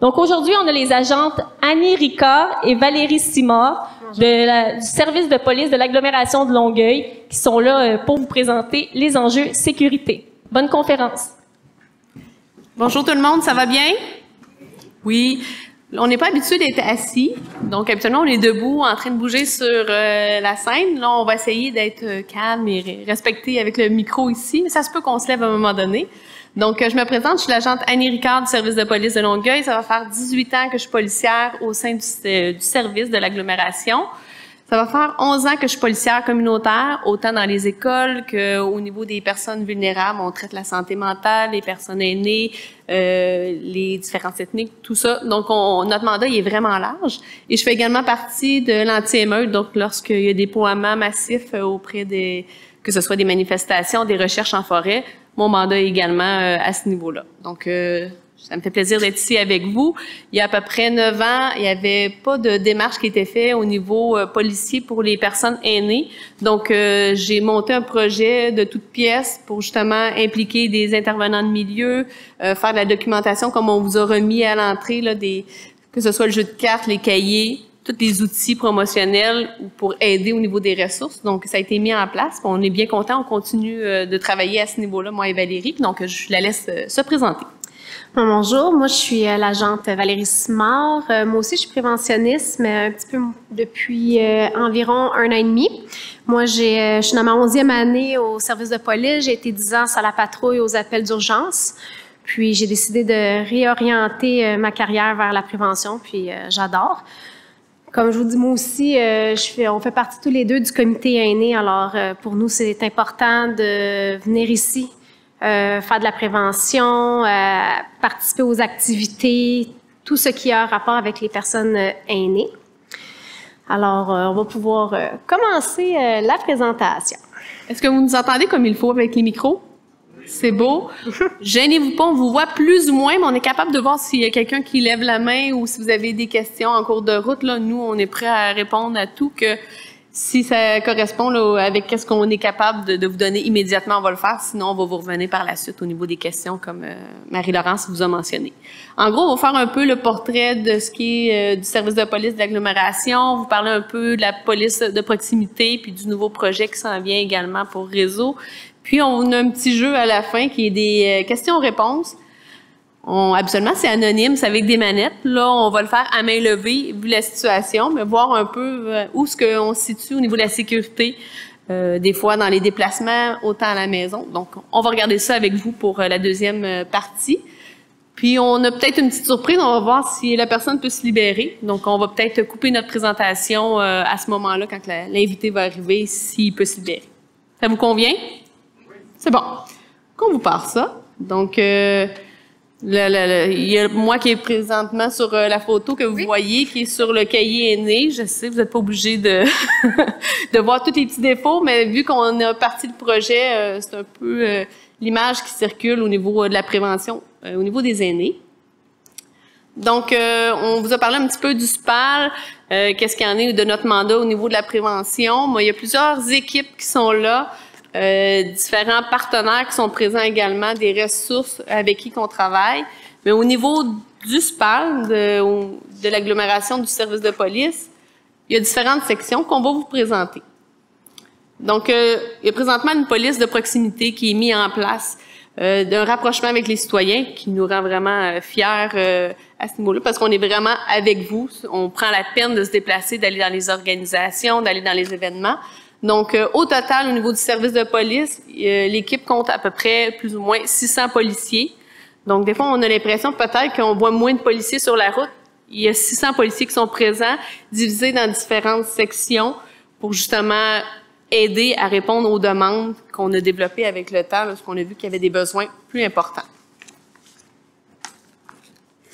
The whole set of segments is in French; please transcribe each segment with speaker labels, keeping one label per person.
Speaker 1: Donc aujourd'hui, on a les agentes Annie Ricard et Valérie Simard du service de police de l'agglomération de Longueuil qui sont là pour vous présenter les enjeux sécurité. Bonne conférence.
Speaker 2: Bonjour tout le monde, ça va bien? Oui. On n'est pas habitué d'être assis, donc habituellement on est debout en train de bouger sur la scène. Là, on va essayer d'être calme et respecté avec le micro ici, mais ça se peut qu'on se lève à un moment donné. Donc, je me présente, je suis l'agente Annie Ricard du service de police de Longueuil. Ça va faire 18 ans que je suis policière au sein du service de l'agglomération. Ça va faire 11 ans que je suis policière communautaire, autant dans les écoles qu'au niveau des personnes vulnérables. On traite la santé mentale, les personnes aînées, les différences ethniques, tout ça. Donc, notre mandat, il est vraiment large. Et je fais également partie de l'anti-émeute. Donc, lorsqu'il y a des déploiements massifs auprès que ce soit des manifestations, des recherches en forêt, mon mandat est également à ce niveau-là. Donc, ça me fait plaisir d'être ici avec vous. Il y a à peu près 9 ans, il n'y avait pas de démarche qui était faite au niveau policier pour les personnes aînées. Donc, j'ai monté un projet de toutes pièces pour justement impliquer des intervenants de milieu, faire de la documentation comme on vous a remis à l'entrée, là, que ce soit le jeu de cartes, les cahiers, tous les outils promotionnels pour aider au niveau des ressources. Donc, ça a été mis en place. On est bien content. On continue de travailler à ce niveau-là, moi et Valérie. Donc, je la laisse se présenter.
Speaker 3: Bonjour, moi je suis l'agente Valérie Simard. Moi aussi je suis préventionniste, mais un petit peu depuis environ 1 an et demi. Moi je suis dans ma 11e année au service de police. J'ai été 10 ans sur la patrouille aux appels d'urgence. Puis j'ai décidé de réorienter ma carrière vers la prévention, puis j'adore. Comme je vous dis, moi aussi, on fait partie tous les deux du comité aîné. Alors, pour nous, c'est important de venir ici, faire de la prévention, participer aux activités, tout ce qui a rapport avec les personnes aînées. Alors, on va pouvoir commencer la présentation.
Speaker 2: Est-ce que vous nous entendez comme il faut avec les micros? C'est beau. Gênez-vous pas, on vous voit plus ou moins, mais on est capable de voir s'il y a quelqu'un qui lève la main ou si vous avez des questions en cours de route. Là, nous, on est prêts à répondre à tout, que si ça correspond là, avec ce qu'on est capable de vous donner immédiatement, on va le faire. Sinon, on va vous revenir par la suite au niveau des questions, comme Marie-Laurence vous a mentionné. En gros, on va faire un peu le portrait de ce qui est du service de police de l'agglomération, vous parler un peu de la police de proximité, puis du nouveau projet qui s'en vient également pour Réseau. Puis, on a un petit jeu à la fin qui est des questions-réponses. Habituellement, c'est anonyme, c'est avec des manettes. Là, on va le faire à main levée, vu la situation, mais voir un peu où est-ce qu'on se situe au niveau de la sécurité, des fois dans les déplacements, autant à la maison. Donc, on va regarder ça avec vous pour la deuxième partie. Puis, on a peut-être une petite surprise, on va voir si la personne peut se libérer. Donc, on va peut-être couper notre présentation à ce moment-là, quand l'invité va arriver, s'il peut se libérer. Ça vous convient? C'est bon. Qu'on vous part ça. Donc, il y a moi qui est présentement sur la photo que vous voyez, qui est sur le cahier aîné. Je sais, vous n'êtes pas obligé de, de voir tous les petits défauts, mais vu qu'on a parti le projet, c'est un peu l'image qui circule au niveau de la prévention, au niveau des aînés. Donc, on vous a parlé un petit peu du SPAL, qu'est-ce qu'il y en est de notre mandat au niveau de la prévention. Moi, il y a plusieurs équipes qui sont là. Différents partenaires qui sont présents également, des ressources avec qui on travaille. Mais au niveau du SPAL, de l'agglomération du service de police, il y a différentes sections qu'on va vous présenter. Donc, il y a présentement une police de proximité qui est mise en place, d'un rapprochement avec les citoyens qui nous rend vraiment fiers à ce niveau-là, parce qu'on est vraiment avec vous. On prend la peine de se déplacer, d'aller dans les organisations, d'aller dans les événements. Donc, au total, au niveau du service de police, l'équipe compte à peu près plus ou moins 600 policiers. Donc, des fois, on a l'impression peut-être qu'on voit moins de policiers sur la route. Il y a 600 policiers qui sont présents, divisés dans différentes sections pour justement aider à répondre aux demandes qu'on a développées avec le temps, parce qu'on a vu qu'il y avait des besoins plus importants.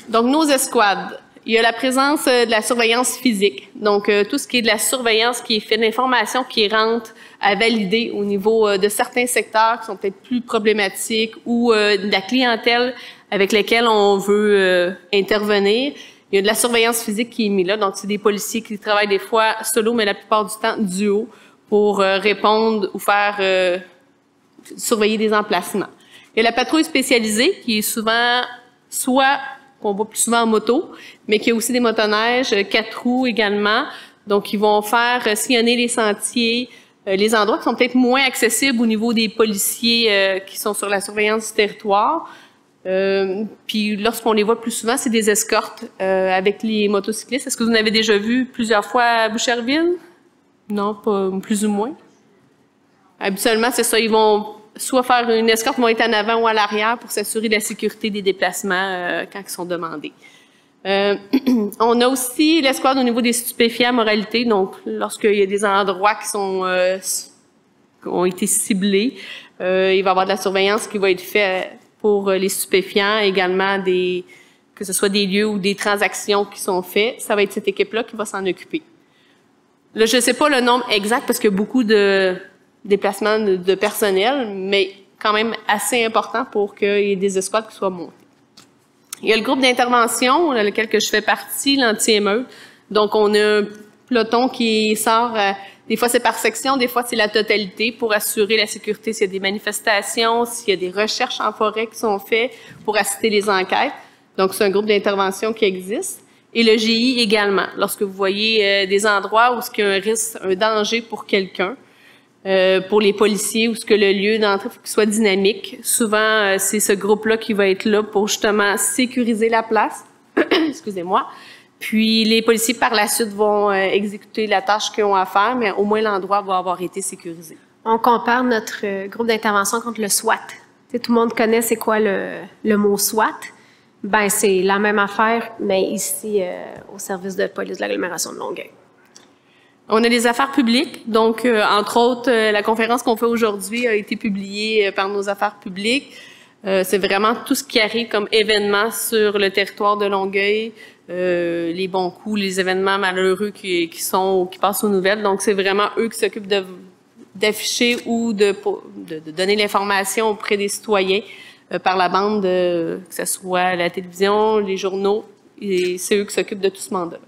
Speaker 2: Donc, nos escouades. Il y a la présence de la surveillance physique. Donc, tout ce qui est de la surveillance qui est fait, l'information qui rentre à valider au niveau de certains secteurs qui sont peut-être plus problématiques ou de la clientèle avec laquelle on veut intervenir. Il y a de la surveillance physique qui est mise là. Donc, c'est des policiers qui travaillent des fois solo, mais la plupart du temps duo pour répondre ou faire surveiller des emplacements. Il y a la patrouille spécialisée qui est souvent soit qu'on voit plus souvent en moto, mais qu'il y a aussi des motoneiges, 4 roues également. Donc, ils vont faire sillonner les sentiers, les endroits qui sont peut-être moins accessibles au niveau des policiers qui sont sur la surveillance du territoire. Puis, lorsqu'on les voit plus souvent, c'est des escortes avec les motocyclistes. Est-ce que vous en avez déjà vu plusieurs fois à Boucherville? Non, pas plus ou moins. Habituellement, c'est ça. Ils vont soit faire une escorte, vont être en avant ou à l'arrière pour s'assurer de la sécurité des déplacements quand ils sont demandés. On a aussi l'escouade au niveau des stupéfiants moralité. Donc, lorsqu'il y a des endroits qui ont été ciblés, il va y avoir de la surveillance qui va être faite pour les stupéfiants, également que ce soit des lieux ou des transactions qui sont faites. Ça va être cette équipe-là qui va s'en occuper. Là, je ne sais pas le nombre exact parce qu'il y a beaucoup de déplacements de personnel, mais quand même assez important pour qu'il y ait des escouades qui soient montées. Il y a le groupe d'intervention dans lequel je fais partie, l'anti-émeute. Donc, on a un peloton qui sort, des fois c'est par section, des fois c'est la totalité pour assurer la sécurité s'il y a des manifestations, s'il y a des recherches en forêt qui sont faites pour assister les enquêtes. Donc, c'est un groupe d'intervention qui existe. Et le GI également. Lorsque vous voyez des endroits où il y a un risque, un danger pour quelqu'un, pour les policiers, où ce que le lieu d'entrée faut qu'il soit dynamique. Souvent, c'est ce groupe-là qui va être là pour justement sécuriser la place. Excusez-moi. Puis les policiers par la suite vont exécuter la tâche qu'ils ont à faire, mais au moins l'endroit va avoir été sécurisé.
Speaker 3: On compare notre groupe d'intervention contre le SWAT. T'sais, tout le monde connaît c'est quoi le mot SWAT. Ben c'est la même affaire, mais ici au service de police de l'agglomération de Longueuil.
Speaker 2: On a des affaires publiques, donc entre autres, la conférence qu'on fait aujourd'hui a été publiée par nos affaires publiques. C'est vraiment tout ce qui arrive comme événement sur le territoire de Longueuil, les bons coups, les événements malheureux qui passent aux nouvelles. Donc c'est vraiment eux qui s'occupent d'afficher ou de donner l'information auprès des citoyens par la bande, que ce soit la télévision, les journaux, et c'est eux qui s'occupent de tout ce mandat.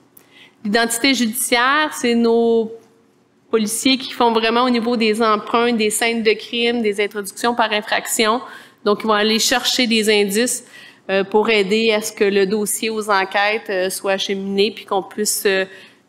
Speaker 2: L'identité judiciaire, c'est nos policiers qui font vraiment au niveau des empreintes, des scènes de crime, des introductions par infraction. Donc, ils vont aller chercher des indices pour aider à ce que le dossier aux enquêtes soit acheminé puis qu'on puisse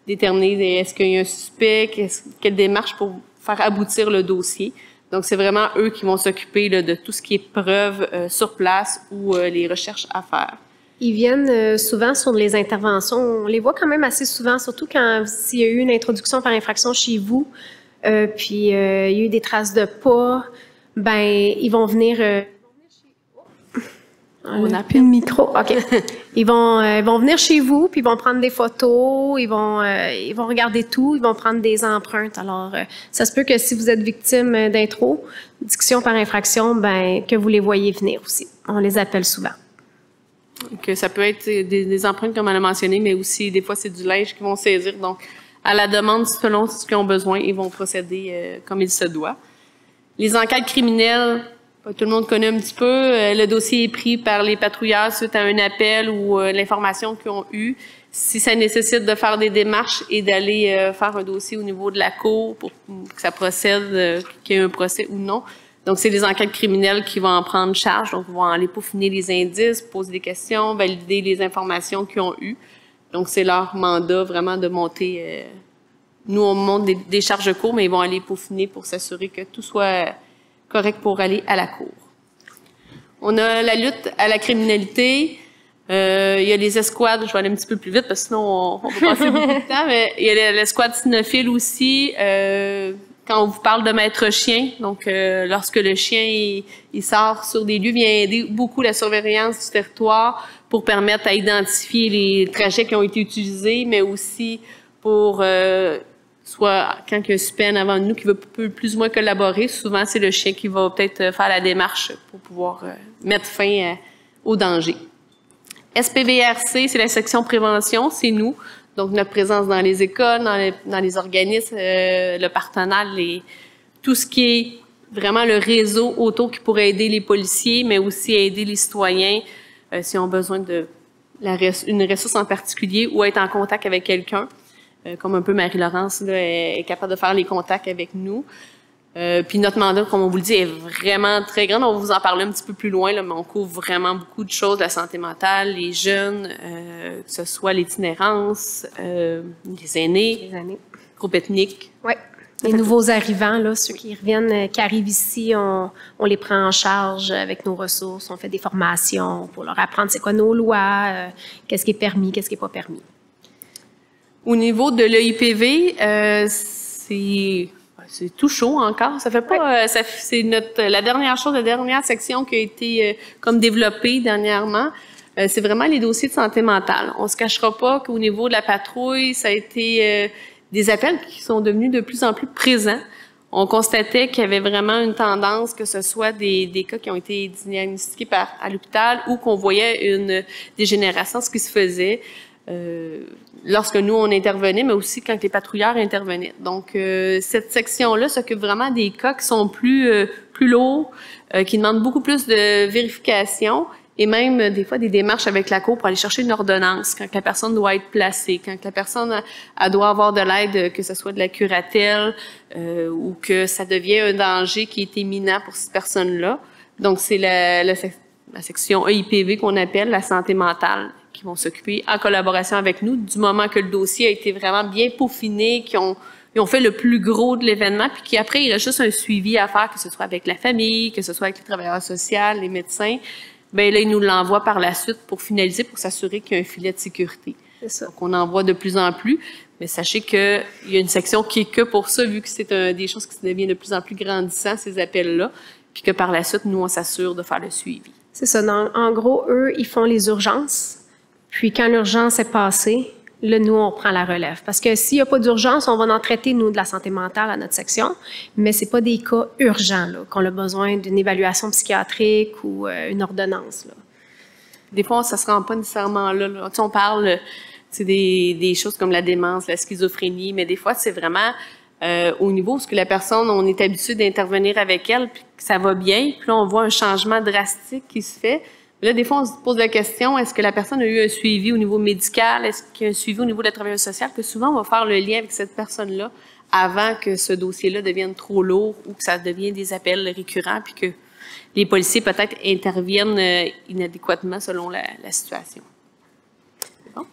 Speaker 2: déterminer est-ce qu'il y a un suspect, quelle démarche pour faire aboutir le dossier. Donc, c'est vraiment eux qui vont s'occuper de tout ce qui est preuve sur place ou les recherches à faire.
Speaker 3: Ils viennent souvent sur les interventions. On les voit quand même assez souvent, surtout quand s'il y a eu une introduction par infraction chez vous, puis il y a eu des traces de pas, ben ils vont venir. On n'a plus le micro. Ok. Ils vont venir chez vous, puis ils vont prendre des photos, ils vont regarder tout, ils vont prendre des empreintes. Alors, ça se peut que si vous êtes victime d'introduction par infraction, ben que vous les voyez venir aussi. On les appelle souvent.
Speaker 2: Que ça peut être des empreintes, comme elle a mentionné, mais aussi, des fois, c'est du linge qu'ils vont saisir. Donc, à la demande, selon ce qu'ils ont besoin, ils vont procéder comme il se doit. Les enquêtes criminelles, tout le monde connaît un petit peu. Le dossier est pris par les patrouilleurs suite à un appel ou l'information qu'ils ont eue. Si ça nécessite de faire des démarches et d'aller faire un dossier au niveau de la cour pour que ça procède, qu'il y ait un procès ou non. Donc, c'est les enquêtes criminelles qui vont en prendre charge. Donc, ils vont aller peaufiner les indices, poser des questions, valider les informations qu'ils ont eues. Donc, c'est leur mandat vraiment de monter. Nous, on monte des charges de cours, mais ils vont aller peaufiner pour s'assurer que tout soit correct pour aller à la cour. On a la lutte à la criminalité. Il y a les escouades. Je vais aller un petit peu plus vite parce que sinon, on va passer beaucoup de temps. Mais il y a l'escouade cynophile aussi. Quand on vous parle de maître chien, donc lorsque le chien il sort sur des lieux, vient aider beaucoup la surveillance du territoire pour permettre à identifier les trajets qui ont été utilisés, mais aussi pour soit quand il y a un suspect avant nous qui veut plus ou moins collaborer, souvent c'est le chien qui va peut-être faire la démarche pour pouvoir mettre fin au danger. SPVRC, c'est la section prévention, c'est nous. Donc, notre présence dans les écoles, dans les organismes, le partenariat, tout ce qui est vraiment le réseau autour qui pourrait aider les policiers, mais aussi aider les citoyens s'ils ont besoin une ressource en particulier ou être en contact avec quelqu'un, comme un peu Marie-Laurence est capable de faire les contacts avec nous. Puis notre mandat, comme on vous le dit, est vraiment très grand. On va vous en parler un petit peu plus loin, là, mais on couvre vraiment beaucoup de choses, la santé mentale, les jeunes, que ce soit l'itinérance, les aînés, groupes ethniques.
Speaker 3: Oui. Les nouveaux arrivants, là, ceux qui reviennent, qui arrivent ici, on les prend en charge avec nos ressources. On fait des formations pour leur apprendre c'est quoi nos lois, qu'est-ce qui est permis, qu'est-ce qui n'est pas permis.
Speaker 2: Au niveau de l'EIPV, c'est tout chaud encore. Ça fait pas. C'est la dernière section qui a été comme développée dernièrement. C'est vraiment les dossiers de santé mentale. On se cachera pas qu'au niveau de la patrouille, ça a été des appels qui sont devenus de plus en plus présents. On constatait qu'il y avait vraiment une tendance, que ce soit des cas qui ont été diagnostiqués à l'hôpital ou qu'on voyait une dégénération, ce qui se faisait lorsque nous, on intervenait, mais aussi quand les patrouilleurs intervenaient. Donc, cette section-là s'occupe vraiment des cas qui sont plus lourds, qui demandent beaucoup plus de vérification et même des fois des démarches avec la cour pour aller chercher une ordonnance quand la personne doit être placée, quand la personne elle doit avoir de l'aide, que ce soit de la curatelle ou que ça devient un danger qui est imminent pour cette personne-là. Donc, c'est la section EIPV qu'on appelle la santé mentale, qui vont s'occuper en collaboration avec nous du moment que le dossier a été vraiment bien peaufiné, ils ont fait le plus gros de l'événement, puis qu'après, il reste juste un suivi à faire, que ce soit avec la famille, que ce soit avec les travailleurs sociaux, les médecins. Bien là, ils nous l'envoient par la suite pour finaliser, pour s'assurer qu'il y a un filet de sécurité.
Speaker 3: C'est ça.
Speaker 2: Donc, on en voit de plus en plus, mais sachez qu'il y a une section qui est que pour ça, vu que c'est des choses qui deviennent de plus en plus grandissant, ces appels-là, puis que par la suite, nous, on s'assure de faire le suivi.
Speaker 3: C'est ça. En gros, eux, ils font les urgences. Puis quand l'urgence est passée, là, nous, on prend la relève. Parce que s'il n'y a pas d'urgence, on va en traiter, nous, de la santé mentale à notre section. Mais c'est pas des cas urgents, là, qu'on a besoin d'une évaluation psychiatrique ou une ordonnance, là.
Speaker 2: Des fois, ça se rend pas nécessairement là. Tu sais, on parle des choses comme la démence, la schizophrénie, mais des fois, c'est vraiment au niveau où la personne, on est habitué d'intervenir avec elle, puis que ça va bien, puis là, on voit un changement drastique qui se fait. Là, des fois, on se pose la question, est-ce que la personne a eu un suivi au niveau médical? Est-ce qu'il y a un suivi au niveau de la travailleuse sociale? Que souvent, on va faire le lien avec cette personne-là avant que ce dossier-là devienne trop lourd ou que ça devienne des appels récurrents, puis que les policiers peut-être interviennent inadéquatement selon la situation. C'est bon?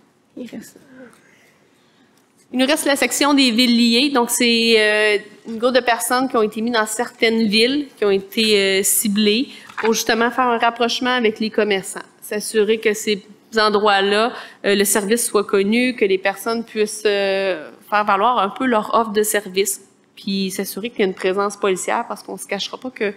Speaker 2: Il nous reste la section des villes liées. Donc, c'est une groupe de personnes qui ont été mises dans certaines villes, qui ont été ciblées pour justement faire un rapprochement avec les commerçants. S'assurer que ces endroits-là, le service soit connu, que les personnes puissent faire valoir un peu leur offre de service, puis s'assurer qu'il y a une présence policière, parce qu'on se cachera pas que,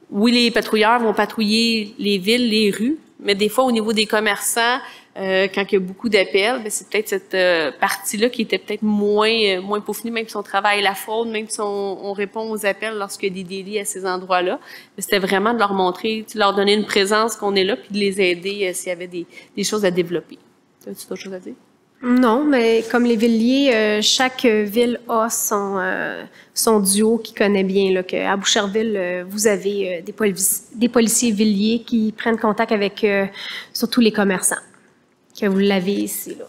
Speaker 2: oui, les patrouilleurs vont patrouiller les villes, les rues, mais des fois, au niveau des commerçants, quand il y a beaucoup d'appels, ben c'est peut-être cette partie-là qui était peut-être moins peaufinée, même si on travaille la fraude, même si on répond aux appels lorsqu'il y a des délits à ces endroits-là. Mais c'était vraiment de leur montrer, de leur donner une présence qu'on est là, puis de les aider s'il y avait des choses à développer. As-tu d'autres choses à dire?
Speaker 3: Non, mais comme les villiers, chaque ville a son duo qui connaît bien. Là, que à Boucherville, vous avez des policiers villiers qui prennent contact avec surtout les commerçants, que vous l'avez ici. Là.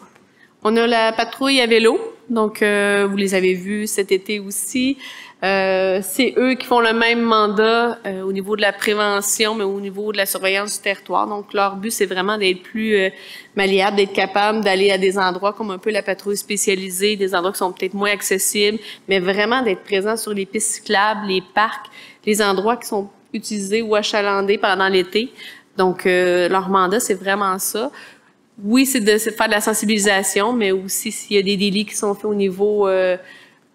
Speaker 2: On a la patrouille à vélo, donc vous les avez vus cet été aussi. C'est eux qui font le même mandat au niveau de la prévention, mais au niveau de la surveillance du territoire. Donc, leur but, c'est vraiment d'être plus malléable, d'être capable d'aller à des endroits comme un peu la patrouille spécialisée, des endroits qui sont peut-être moins accessibles, mais vraiment d'être présent sur les pistes cyclables, les parcs, les endroits qui sont utilisés ou achalandés pendant l'été. Donc, leur mandat, c'est vraiment ça. Oui, c'est de faire de la sensibilisation, mais aussi s'il y a des délits qui sont faits au niveau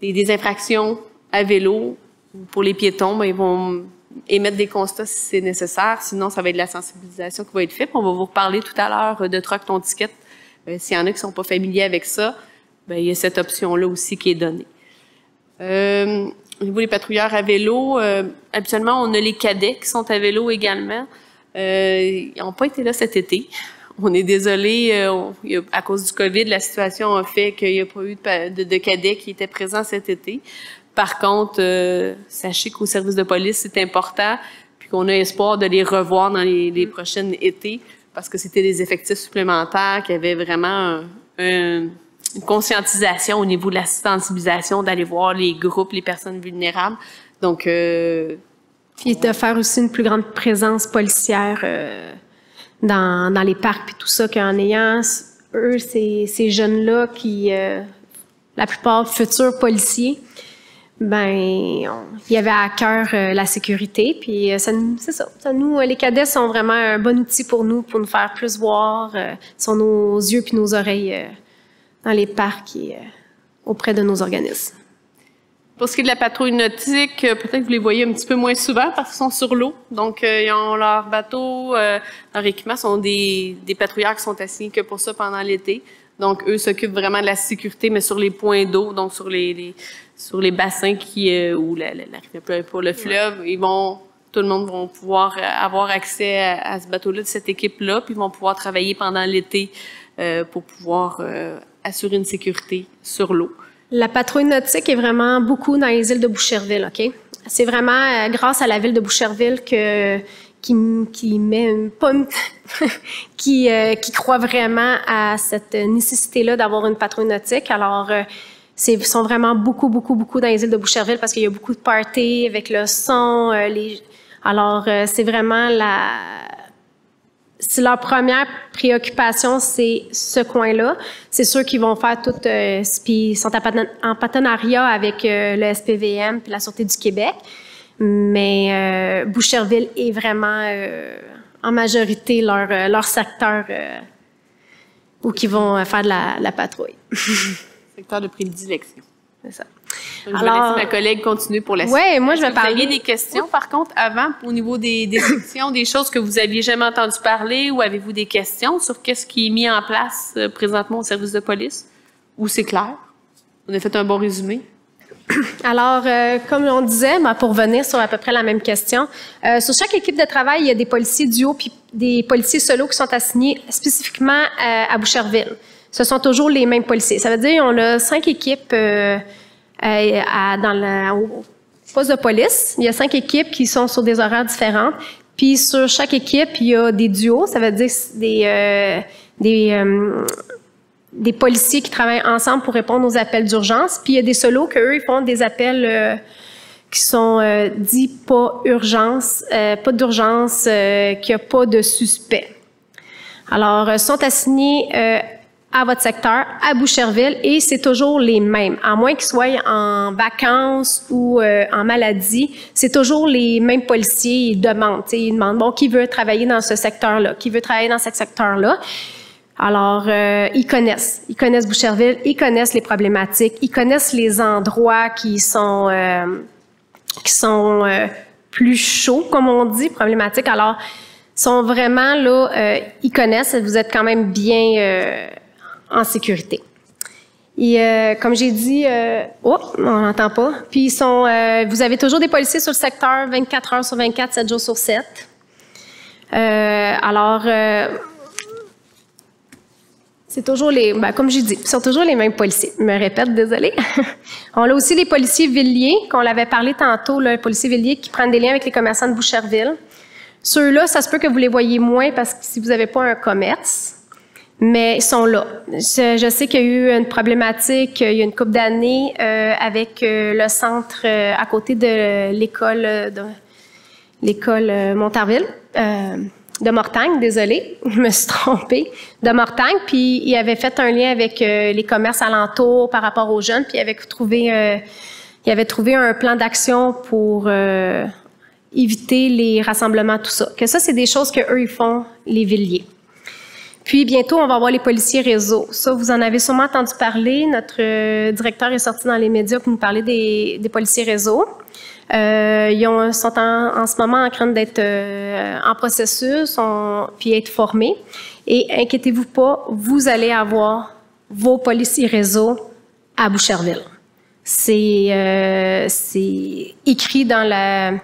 Speaker 2: des infractions à vélo pour les piétons, ben, ils vont émettre des constats si c'est nécessaire. Sinon, ça va être de la sensibilisation qui va être faite. On va vous reparler tout à l'heure de Troc ton ticket. S'il y en a qui sont pas familiers avec ça, ben, il y a cette option-là aussi qui est donnée. Au niveau des patrouilleurs à vélo, habituellement, on a les cadets qui sont à vélo également. Ils n'ont pas été là cet été. On est désolé, à cause du COVID, la situation a fait qu'il n'y a pas eu de cadets qui étaient présents cet été. Par contre, sachez qu'au service de police, c'est important, puis qu'on a espoir de les revoir dans les prochaines étés, parce que c'était des effectifs supplémentaires, qu'il y avait vraiment une conscientisation au niveau de la sensibilisation, d'aller voir les groupes, les personnes vulnérables. Donc,
Speaker 3: puis de faire aussi une plus grande présence policière dans les parcs puis tout ça, qu'en ayant eux, ces jeunes-là qui, la plupart futurs policiers, ben, il y avait à cœur la sécurité. Puis c'est ça. Nous, les cadets sont vraiment un bon outil pour nous faire plus voir. Sont nos yeux puis nos oreilles dans les parcs et auprès de nos organismes.
Speaker 2: Pour ce qui est de la patrouille nautique, peut-être que vous les voyez un petit peu moins souvent parce qu'ils sont sur l'eau. Donc, ils ont leur bateau, leur équipement, sont des patrouilleurs qui sont assignés que pour ça pendant l'été. Donc, eux s'occupent vraiment de la sécurité, mais sur les points d'eau, donc sur les bassins où la rivière, pour le fleuve, tout le monde va pouvoir avoir accès à ce bateau-là, de cette équipe-là, puis ils vont pouvoir travailler pendant l'été pour pouvoir assurer une sécurité sur l'eau.
Speaker 3: La patrouille nautique est vraiment beaucoup dans les îles de Boucherville, OK? C'est vraiment grâce à la ville de Boucherville qui croit vraiment à cette nécessité-là d'avoir une patrouille nautique. Alors, ils sont vraiment beaucoup dans les îles de Boucherville parce qu'il y a beaucoup de parties avec le son. Alors, c'est vraiment si leur première préoccupation, c'est ce coin-là, c'est sûr qu'ils vont faire tout, puis ils sont en partenariat avec le SPVM puis la Sûreté du Québec, mais Boucherville est vraiment en majorité leur secteur où ils vont faire de la patrouille.
Speaker 2: Secteur de prédilection.
Speaker 3: C'est ça.
Speaker 2: Donc, je vais laisser ma collègue continuer pour la suite.
Speaker 3: Oui, moi, je vais parler.
Speaker 2: Vous aviez des questions, par contre, avant, au niveau des sections, des choses que vous aviez jamais entendu parler, ou avez-vous des questions sur qu'est-ce qui est mis en place présentement au service de police? Ou c'est clair? On a fait un bon résumé.
Speaker 3: Alors, comme on disait, pour revenir sur à peu près la même question, sur chaque équipe de travail, il y a des policiers duos puis des policiers solos qui sont assignés spécifiquement à Boucherville. Ce sont toujours les mêmes policiers. Ça veut dire qu'on a 5 équipes au poste de police. Il y a 5 équipes qui sont sur des horaires différents. Puis sur chaque équipe, il y a des duos. Ça veut dire des policiers qui travaillent ensemble pour répondre aux appels d'urgence. Puis il y a des solos qu'eux, ils font des appels qui sont dits pas d'urgence, qu'il n'y a pas de suspect. Alors, ils sont assignés à votre secteur, à Boucherville, et c'est toujours les mêmes. À moins qu'ils soient en vacances ou en maladie, c'est toujours les mêmes policiers. Ils demandent, qui veut travailler dans ce secteur-là, qui veut travailler dans ce secteur-là. Alors, ils connaissent Boucherville, ils connaissent les problématiques, ils connaissent les endroits qui sont plus chauds, comme on dit, problématiques. Alors, ils sont vraiment là, ils connaissent, vous êtes quand même bien en sécurité. Et comme j'ai dit, on n'entend pas. Puis vous avez toujours des policiers sur le secteur 24 heures sur 24, 7 jours sur 7. C'est toujours comme j'ai dit, sont toujours les mêmes policiers. Je me répète, désolée. On a aussi les policiers villiers, qu'on l'avait parlé tantôt, là, les policiers villiers qui prennent des liens avec les commerçants de Boucherville. Ceux-là, ça se peut que vous les voyez moins parce que si vous n'avez pas un commerce, mais ils sont là. Je sais qu'il y a eu une problématique il y a une couple d'années avec le centre à côté de l'école Montarville, de Mortagne, désolée, je me suis trompée, de Mortagne, puis il avait fait un lien avec les commerces alentours par rapport aux jeunes, puis il avait trouvé un plan d'action pour éviter les rassemblements, tout ça. Que ça, c'est des choses qu'eux, ils font, les villiers. Puis bientôt, on va avoir les policiers réseau. Ça, vous en avez sûrement entendu parler. Notre directeur est sorti dans les médias pour nous parler des policiers réseau. Ils sont en ce moment en train d'être en processus, puis être formés. Et inquiétez-vous pas, vous allez avoir vos policiers réseau à Boucherville. C'est écrit dans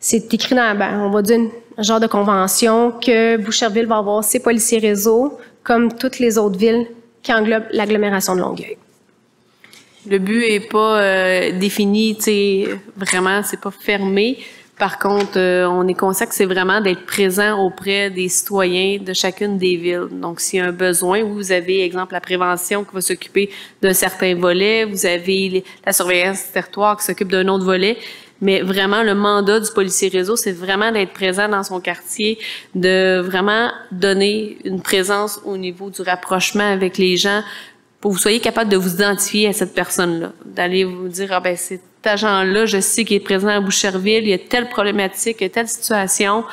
Speaker 3: on va dire, un genre de convention que Boucherville va avoir ses policiers réseau, comme toutes les autres villes qui englobent l'agglomération de Longueuil.
Speaker 2: Le but est pas défini, tu sais, vraiment, c'est pas fermé. Par contre, on est conscient que c'est vraiment d'être présent auprès des citoyens de chacune des villes. Donc, s'il y a un besoin, vous avez, exemple, la prévention qui va s'occuper d'un certain volet, vous avez la surveillance du territoire qui s'occupe d'un autre volet. Mais vraiment, le mandat du policier réseau, c'est vraiment d'être présent dans son quartier, de vraiment donner une présence au niveau du rapprochement avec les gens pour que vous soyez capable de vous identifier à cette personne-là. D'aller vous dire, ah ben cet agent-là, je sais qu'il est présent à Boucherville, il y a telle problématique, il y a telle situation.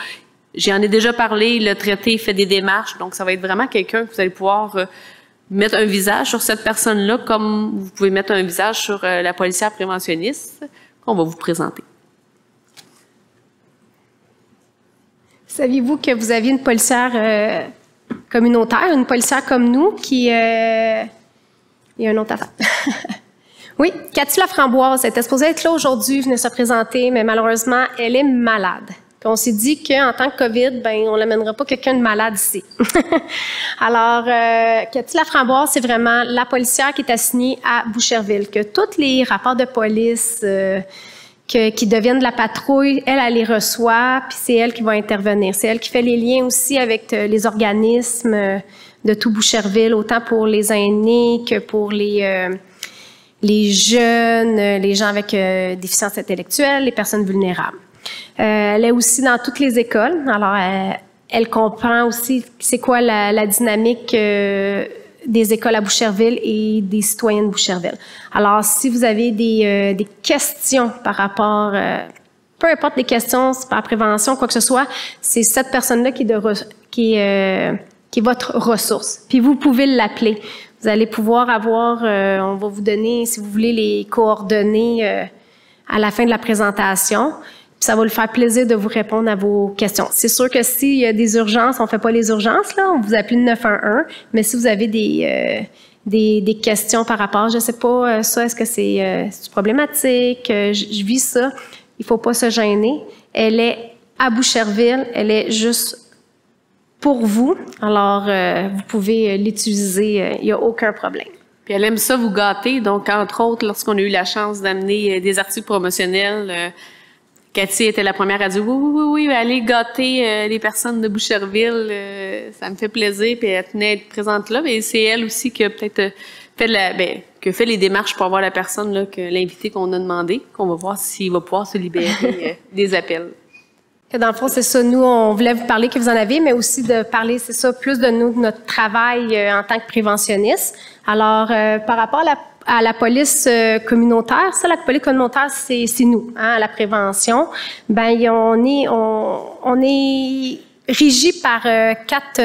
Speaker 2: J'en ai déjà parlé, il l'a traité, il fait des démarches. Donc, ça va être vraiment quelqu'un que vous allez pouvoir mettre un visage sur cette personne-là, comme vous pouvez mettre un visage sur la policière préventionniste qu'on va vous présenter.
Speaker 3: Saviez-vous que vous aviez une policière communautaire, une policière comme nous, qui... Il y a une autre affaire. Oui, Cathy Laframboise était supposée être là aujourd'hui, venait se présenter, mais malheureusement, elle est malade. Puis on s'est dit qu'en tant que COVID, ben on l'amènera pas quelqu'un de malade ici. Alors, Cathy Laframboise, c'est vraiment la policière qui est assignée à Boucherville, que tous les rapports de police qui deviennent de la patrouille, elle les reçoit, puis c'est elle qui va intervenir. C'est elle qui fait les liens aussi avec les organismes de tout Boucherville, autant pour les aînés que pour les jeunes, les gens avec déficience intellectuelle, les personnes vulnérables. Elle est aussi dans toutes les écoles. Alors, elle comprend aussi c'est quoi la dynamique des écoles à Boucherville et des citoyens de Boucherville. Alors, si vous avez des questions par rapport, peu importe les questions, par prévention, quoi que ce soit, c'est cette personne-là qui est votre ressource. Puis vous pouvez l'appeler. Vous allez pouvoir avoir, on va vous donner, si vous voulez, les coordonnées à la fin de la présentation. Puis ça va lui faire plaisir de vous répondre à vos questions. C'est sûr que s'il y a des urgences, on fait pas les urgences, là, on vous appelle le 911, mais si vous avez des questions par rapport, je sais pas, ça, est-ce que c'est problématique, je vis ça, il faut pas se gêner. Elle est à Boucherville, elle est juste pour vous, alors vous pouvez l'utiliser, il n'y a aucun problème.
Speaker 2: Puis elle aime ça vous gâter, donc entre autres, lorsqu'on a eu la chance d'amener des articles promotionnels, Cathy était la première à dire oui, allez gâter les personnes de Boucherville, ça me fait plaisir, puis elle tenait à être présente là, mais c'est elle aussi qui a peut-être fait les démarches pour avoir la personne là, l'invité qu'on a demandé, qu'on va voir s'il va pouvoir se libérer des appels.
Speaker 3: Dans le fond, c'est ça. Nous, on voulait vous parler que vous en avez, mais aussi de parler, c'est ça, plus de nous, de notre travail en tant que préventionniste. Alors, par rapport à la police communautaire, ça, la police communautaire, c'est nous, hein, la prévention. Ben, on est régi par quatre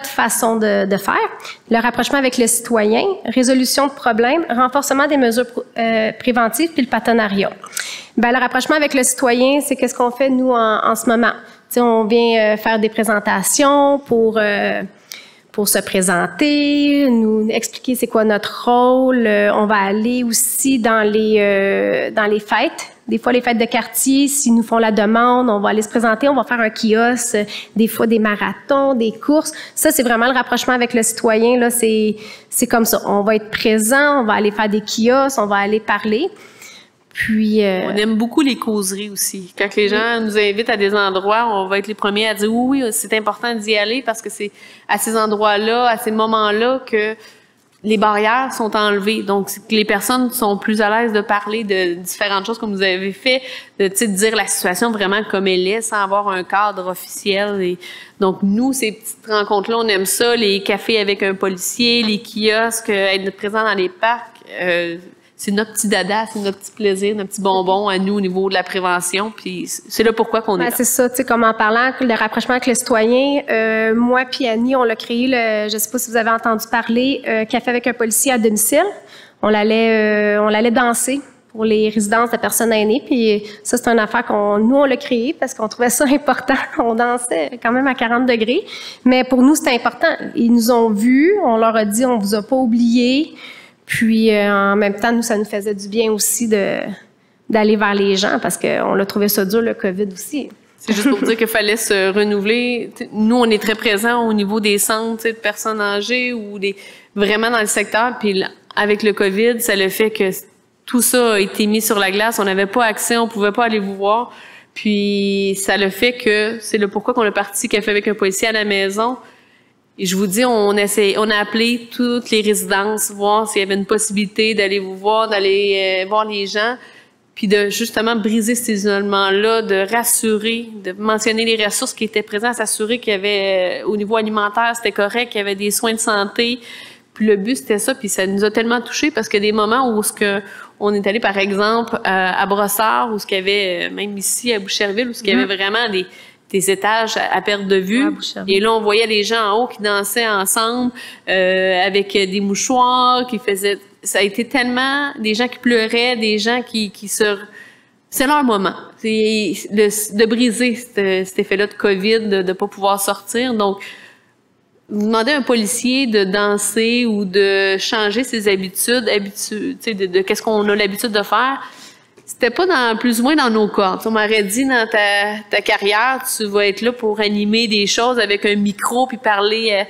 Speaker 3: façons de faire. Le rapprochement avec le citoyen, résolution de problèmes, renforcement des mesures préventives, puis le partenariat. Ben, le rapprochement avec le citoyen, c'est qu'est-ce qu'on fait, nous, en ce moment. T'sais, on vient faire des présentations pour se présenter, nous expliquer c'est quoi notre rôle. On va aller aussi dans les fêtes. Des fois, les fêtes de quartier, s'ils nous font la demande, on va aller se présenter, on va faire un kiosque, des fois des marathons, des courses. Ça, c'est vraiment le rapprochement avec le citoyen, là, c'est comme ça. On va être présent, on va aller faire des kiosques, on va aller parler. Puis,
Speaker 2: on aime beaucoup les causeries aussi. Quand les gens nous invitent à des endroits, on va être les premiers à dire oui, c'est important d'y aller parce que c'est à ces endroits-là, à ces moments-là que les barrières sont enlevées. Donc, que les personnes sont plus à l'aise de parler de différentes choses comme vous avez fait, de dire la situation vraiment comme elle est sans avoir un cadre officiel. Et donc, nous, ces petites rencontres-là, on aime ça, les cafés avec un policier, les kiosques, être présent dans les parcs. C'est notre petit dada, c'est notre petit plaisir, notre petit bonbon à nous au niveau de la prévention. Puis c'est là pourquoi qu'on est là.
Speaker 3: C'est ça, tu sais, comme en parlant, le rapprochement avec le citoyen, moi puis Annie, on l'a créé, je sais pas si vous avez entendu parler, Café avec un policier à domicile. On l'allait danser pour les résidences de personnes aînées. Puis ça, c'est une affaire nous, on l'a créé parce qu'on trouvait ça important. On dansait quand même à 40 degrés. Mais pour nous, c'était important. Ils nous ont vus, on leur a dit, on vous a pas oublié. Puis, en même temps, nous, ça nous faisait du bien aussi d'aller vers les gens parce qu'on a trouvé ça dur, le COVID aussi.
Speaker 2: C'est juste pour dire qu'il fallait se renouveler. Nous, on est très présents au niveau des centres de personnes âgées ou vraiment dans le secteur. Puis, avec le COVID, ça le fait que tout ça a été mis sur la glace. On n'avait pas accès, on pouvait pas aller vous voir. Puis, ça le fait que c'est le pourquoi qu'on a parti Café avec un policier à la maison. Et je vous dis, on a appelé toutes les résidences, voir s'il y avait une possibilité d'aller vous voir, d'aller voir les gens. puis de justement briser cet isolement-là, de rassurer, de mentionner les ressources qui étaient présentes, s'assurer qu'il y avait, au niveau alimentaire, c'était correct, qu'il y avait des soins de santé. Puis le but, c'était ça, puis ça nous a tellement touchés parce que des moments où on est allé, par exemple, à Brossard, où ce qu'il y avait, même ici, à Boucherville, où ce qu'il y avait vraiment des étages à perte de vue. Et là, on voyait les gens en haut qui dansaient ensemble, avec des mouchoirs, qui faisaient... Ça a été tellement des gens qui pleuraient, des gens qui se... C'est leur moment. C'est de briser cet effet-là de COVID, de pas pouvoir sortir. Donc, vous demandez à un policier de danser ou de changer ses habitudes, de qu'est-ce qu'on a l'habitude de faire. C'était pas plus ou moins dans nos cordes. On m'aurait dit dans ta carrière, tu vas être là pour animer des choses avec un micro puis parler.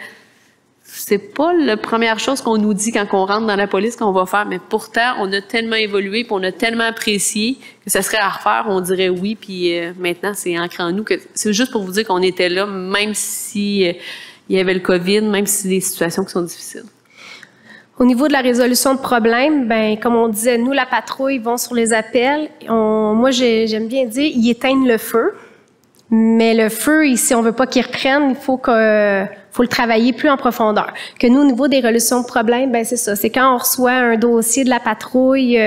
Speaker 2: C'est pas la première chose qu'on nous dit quand on rentre dans la police qu'on va faire, mais pourtant on a tellement évolué puis on a tellement apprécié que ça serait à refaire, on dirait oui. Puis maintenant c'est ancré en nous que c'est juste pour vous dire qu'on était là, même si il y avait le COVID, même si c'est des situations qui sont difficiles.
Speaker 3: Au niveau de la résolution de problèmes, ben comme on disait, nous, la patrouille, vont sur les appels. Moi, j'aime bien dire, ils éteignent le feu. Mais le feu, si on veut pas qu'il reprenne, il faut le travailler plus en profondeur. Que nous, au niveau des résolutions de problèmes, ben c'est ça. C'est quand on reçoit un dossier de la patrouille,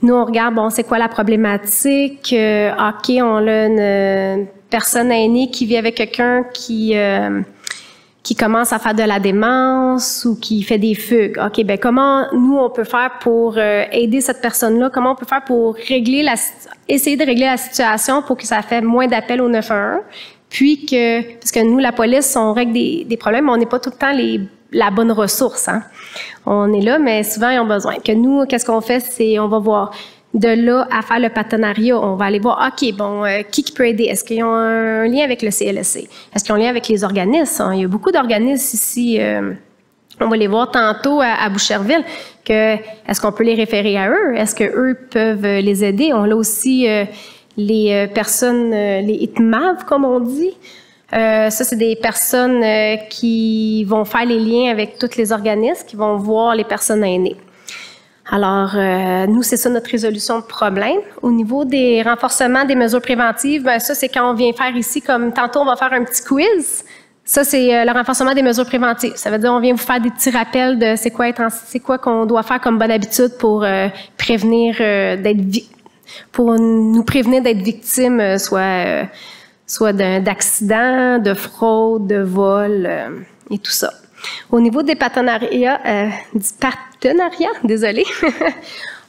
Speaker 3: nous, on regarde, bon, c'est quoi la problématique? OK, on a une personne aînée qui vit avec quelqu'un qui commence à faire de la démence ou qui fait des fugues. OK, ben comment nous, on peut faire pour aider cette personne-là? Comment on peut faire pour essayer de régler la situation pour que ça fait moins d'appels au 911? Puis parce que nous, la police, on règle des problèmes, mais on n'est pas tout le temps la bonne ressource. Hein? On est là, mais souvent, ils ont besoin. Que nous, qu'est-ce qu'on fait? C'est, on va voir de là à faire le partenariat, on va aller voir, OK, bon, qui peut aider? Est-ce qu'ils ont un lien avec le CLSC? Est-ce qu'ils ont un lien avec les organismes? Il y a beaucoup d'organismes ici. On va les voir tantôt à Boucherville. Est-ce qu'on peut les référer à eux? Est-ce qu'eux peuvent les aider? On a aussi les personnes, les ITMAV, comme on dit. Ça, c'est des personnes qui vont faire les liens avec tous les organismes, qui vont voir les personnes aînées. Alors, nous, c'est ça notre résolution de problème. Au niveau des renforcements des mesures préventives, ben ça, c'est quand on vient faire ici, comme tantôt, on va faire un petit quiz. Ça, c'est le renforcement des mesures préventives. Ça veut dire on vient vous faire des petits rappels de c'est quoi qu'on doit faire comme bonne habitude pour prévenir pour nous prévenir d'être victime, soit d'accident, de fraude, de vol et tout ça. Au niveau des partenariats, désolé,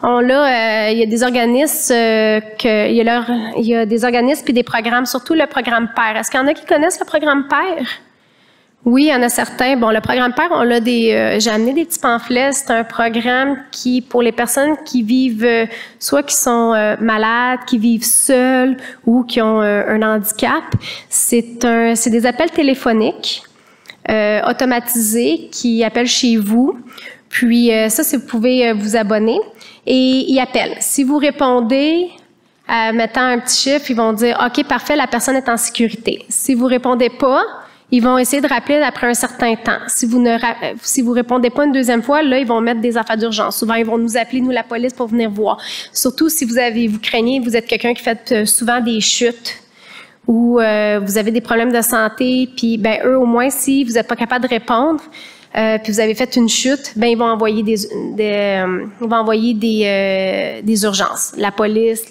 Speaker 3: il y a des organismes il y a des organismes puis des programmes, surtout le programme PAIR. Est-ce qu'il y en a qui connaissent le programme PAIR? Oui, il y en a certains. Bon, le programme PAIR, on a j'ai amené des petits pamphlets. C'est un programme qui, pour les personnes qui vivent, soit qui sont malades, qui vivent seules ou qui ont un handicap, c'est des appels téléphoniques automatisés qui appellent chez vous. Puis ça, si vous pouvez vous abonner et ils appellent. Si vous répondez en mettant un petit chiffre, ils vont dire « OK, parfait, la personne est en sécurité ». Si vous répondez pas, ils vont essayer de rappeler après un certain temps. Si vous répondez pas une deuxième fois, là, ils vont mettre des affaires d'urgence. Souvent, ils vont nous appeler, nous, la police, pour venir voir. Surtout si vous craignez, vous êtes quelqu'un qui fait souvent des chutes ou vous avez des problèmes de santé, puis ben eux, au moins, si vous n'êtes pas capable de répondre, puis vous avez fait une chute, ben ils vont envoyer des urgences, la police,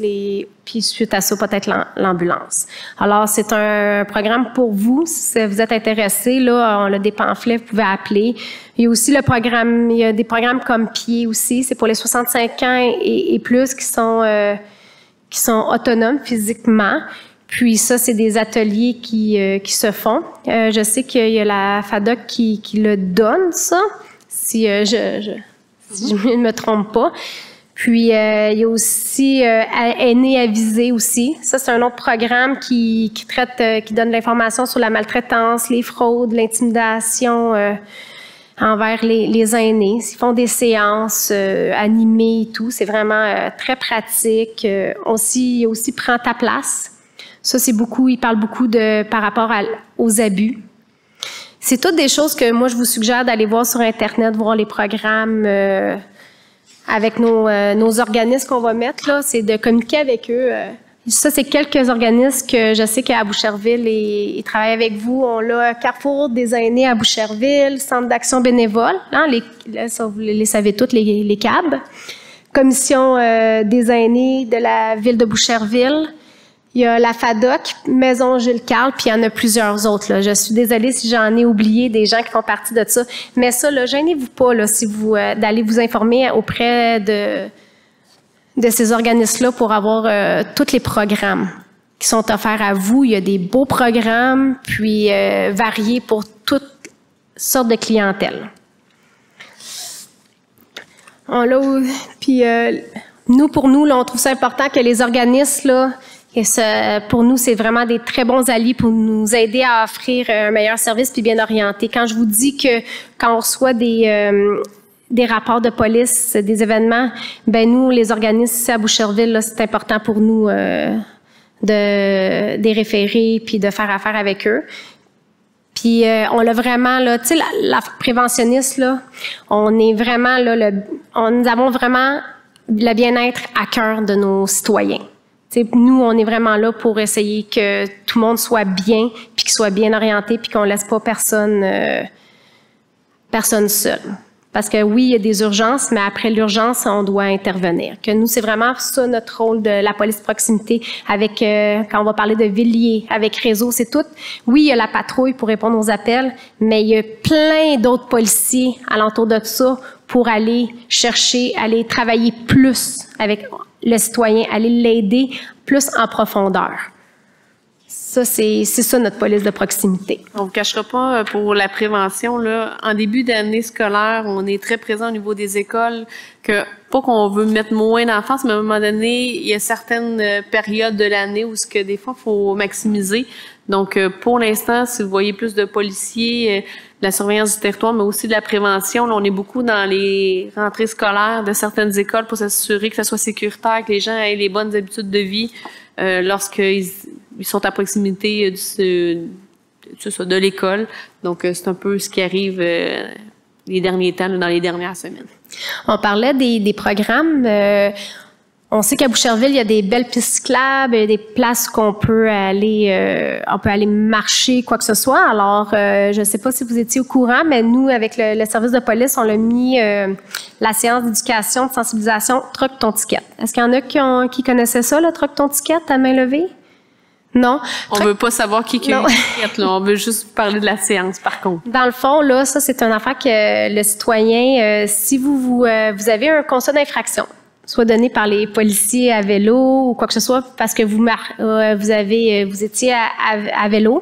Speaker 3: puis suite à ça peut-être l'ambulance. Alors c'est un programme pour vous si vous êtes intéressé. Là, on a des pamphlets, vous pouvez appeler. Il y a aussi il y a des programmes comme Pied aussi, c'est pour les 65 ans et plus qui sont autonomes physiquement. Puis ça, c'est des ateliers qui se font. Je sais qu'il y a la FADOC qui le donne, ça, si je ne me trompe pas. Puis il y a aussi Aînés avisés aussi. Ça, c'est un autre programme qui donne de l'information sur la maltraitance, les fraudes, l'intimidation envers les aînés. Ils font des séances animées et tout. C'est vraiment très pratique. Il y a aussi Prends ta place. Ça, il parle beaucoup par rapport aux abus. C'est toutes des choses que moi, je vous suggère d'aller voir sur Internet, voir les programmes avec nos organismes qu'on va mettre, là, c'est de communiquer avec eux. Ça, c'est quelques organismes que je sais qu'à Boucherville, ils travaillent avec vous. On a Carrefour des aînés à Boucherville, Centre d'action bénévole, hein, ça, vous les savez toutes, les CAB. Commission des aînés de la ville de Boucherville. Il y a la FADOC, Maison Jules Carle, puis il y en a plusieurs autres. Là. Je suis désolée si j'en ai oublié des gens qui font partie de ça. Mais ça, là, gênez-vous pas là, si vous d'aller vous informer auprès de ces organismes-là pour avoir tous les programmes qui sont offerts à vous. Il y a des beaux programmes, puis variés pour toutes sortes de clientèle. Puis pour nous, là, on trouve ça important que les organismes, là, pour nous, c'est vraiment des très bons alliés pour nous aider à offrir un meilleur service puis bien orienté. Quand je vous dis que quand on reçoit des rapports de police, des événements, ben nous, les organismes ici à Boucherville, là, c'est important pour nous de référer puis de faire affaire avec eux. Puis on l'a vraiment là, tu sais, la préventionniste là, on est vraiment là, nous avons vraiment le bien-être à cœur de nos citoyens. T'sais, nous, on est vraiment là pour essayer que tout le monde soit bien, puis qu'il soit bien orienté, puis qu'on laisse pas personne seul. Parce que oui, il y a des urgences, mais après l'urgence, on doit intervenir. Que nous, c'est vraiment ça notre rôle de la police de proximité. Avec quand on va parler de Villiers, avec Réseau, c'est tout. Oui, il y a la patrouille pour répondre aux appels, mais il y a plein d'autres policiers alentour de ça pour aller chercher, aller travailler plus avec le citoyen, aller l'aider plus en profondeur. Ça, c'est ça notre police de proximité.
Speaker 2: On ne vous cachera pas, pour la prévention, là, en début d'année scolaire, on est très présent au niveau des écoles, pas qu'on veut mettre moins d'enfants, mais à un moment donné, il y a certaines périodes de l'année où ce que des fois, il faut maximiser. Donc, pour l'instant, si vous voyez plus de policiers, de la surveillance du territoire, mais aussi de la prévention, là, on est beaucoup dans les rentrées scolaires de certaines écoles pour s'assurer que ça soit sécuritaire, que les gens aient les bonnes habitudes de vie lorsqu'ils sont à proximité de l'école. Donc, c'est un peu ce qui arrive les derniers temps, dans les dernières semaines.
Speaker 3: On parlait des programmes. On sait qu'à Boucherville, il y a des belles pistes cyclables, des places qu'on peut aller marcher, quoi que ce soit. Alors, je ne sais pas si vous étiez au courant, mais nous, avec le service de police, on a mis la séance d'éducation, de sensibilisation, Troque ton ticket. Est-ce qu'il y en a qui connaissaient ça, le Troque ton ticket, à main levée? Non.
Speaker 2: On veut pas savoir qui a eu le ticket, là. On veut juste parler de la séance, par contre.
Speaker 3: Dans le fond, là, ça, c'est une affaire que le citoyen, si vous avez un constat d'infraction, soit donné par les policiers à vélo ou quoi que ce soit, parce que vous étiez à vélo,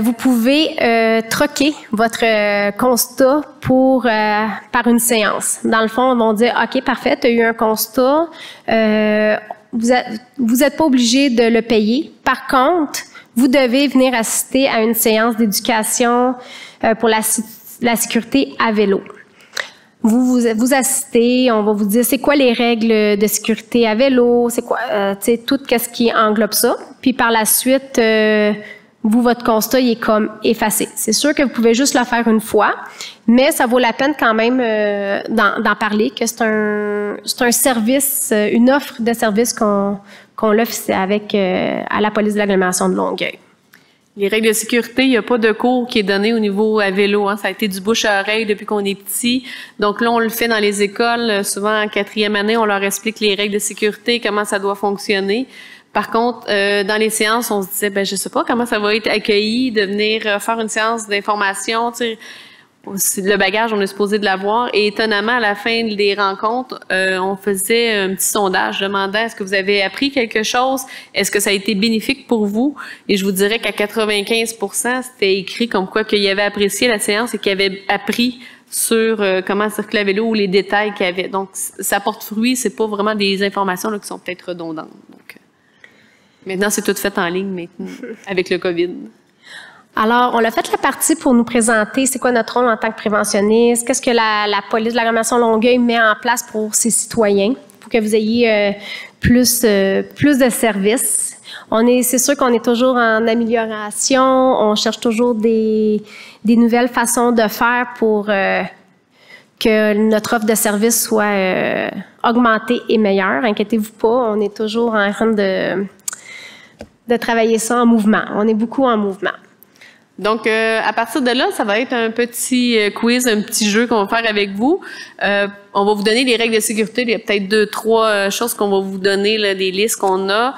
Speaker 3: vous pouvez troquer votre constat par une séance. Dans le fond, ils vont dire, OK, parfait, tu as eu un constat, vous êtes pas obligé de le payer. Par contre, vous devez venir assister à une séance d'éducation pour la sécurité à vélo. Vous assistez, on va vous dire c'est quoi les règles de sécurité à vélo, c'est quoi, tu sais, tout ce qui englobe ça. Puis par la suite, votre constat, il est comme effacé. C'est sûr que vous pouvez juste le faire une fois, mais ça vaut la peine quand même d'en parler, que c'est un service, une offre de service qu'on offre à la police de l'agglomération de Longueuil.
Speaker 2: Les règles de sécurité, il n'y a pas de cours qui est donné au niveau à vélo. Hein. Ça a été du bouche à oreille depuis qu'on est petit. Donc là, on le fait dans les écoles. Souvent, en 4e année, on leur explique les règles de sécurité, comment ça doit fonctionner. Par contre, dans les séances, on se disait, je sais pas comment ça va être accueilli de venir faire une séance d'information. Tu sais, le bagage, on est supposé de l'avoir. Et étonnamment, à la fin des rencontres, on faisait un petit sondage demandant est-ce que vous avez appris quelque chose? Est-ce que ça a été bénéfique pour vous? Et je vous dirais qu'à 95%, c'était écrit comme quoi qu'il avait apprécié la séance et qu'il avait appris sur comment circuler à vélo ou les détails qu'il y avait. Donc, ça porte fruit. C'est pas vraiment des informations là, qui sont peut-être redondantes. Donc, maintenant, c'est tout fait en ligne maintenant, avec le COVID.
Speaker 3: Alors, on a fait la partie pour nous présenter c'est quoi notre rôle en tant que préventionniste, qu'est-ce que la police de l'agglomération Longueuil met en place pour ses citoyens, pour que vous ayez plus de services. C'est sûr qu'on est toujours en amélioration, on cherche toujours des nouvelles façons de faire pour que notre offre de service soit augmentée et meilleure. Inquiétez-vous pas, on est toujours en train de travailler ça en mouvement. On est beaucoup en mouvement.
Speaker 2: Donc, à partir de là, ça va être un petit quiz, un petit jeu qu'on va faire avec vous. On va vous donner les règles de sécurité. Il y a peut-être 2, 3 choses qu'on va vous donner, là, des listes qu'on a.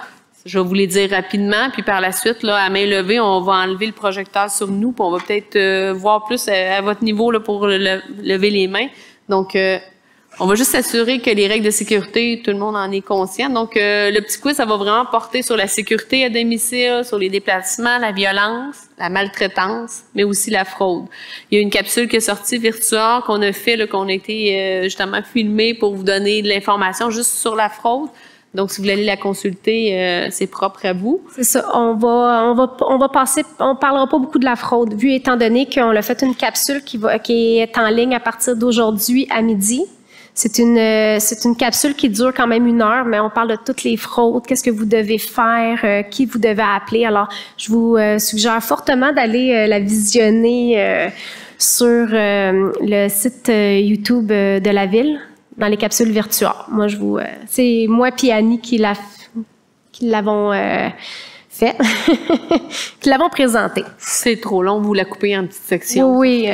Speaker 2: Je vais vous les dire rapidement. Puis par la suite, là, à main levée, on va enlever le projecteur sur nous. Puis on va peut-être voir plus à votre niveau là, pour lever les mains. Donc, on va juste s'assurer que les règles de sécurité, tout le monde en est conscient. Donc, le petit quiz, ça va vraiment porter sur la sécurité à domicile, sur les déplacements, la violence, la maltraitance, mais aussi la fraude. Il y a une capsule qui est sortie virtuelle qu'on a fait, là, qu'on a été justement filmé pour vous donner de l'information juste sur la fraude. Donc, si vous voulez la consulter, c'est propre à vous.
Speaker 3: C'est ça. On va passer. On parlera pas beaucoup de la fraude, vu étant donné qu'on a fait une capsule qui est en ligne à partir d'aujourd'hui à midi. C'est une capsule qui dure quand même 1 heure, mais on parle de toutes les fraudes, qu'est-ce que vous devez faire, qui vous devez appeler. Alors, je vous suggère fortement d'aller la visionner sur le site YouTube de la ville, dans les capsules virtuelles. Moi, c'est moi et Annie qui l'avons fait, qui l'avons présenté.
Speaker 2: C'est trop long, vous la coupez en petites sections.
Speaker 3: Oui.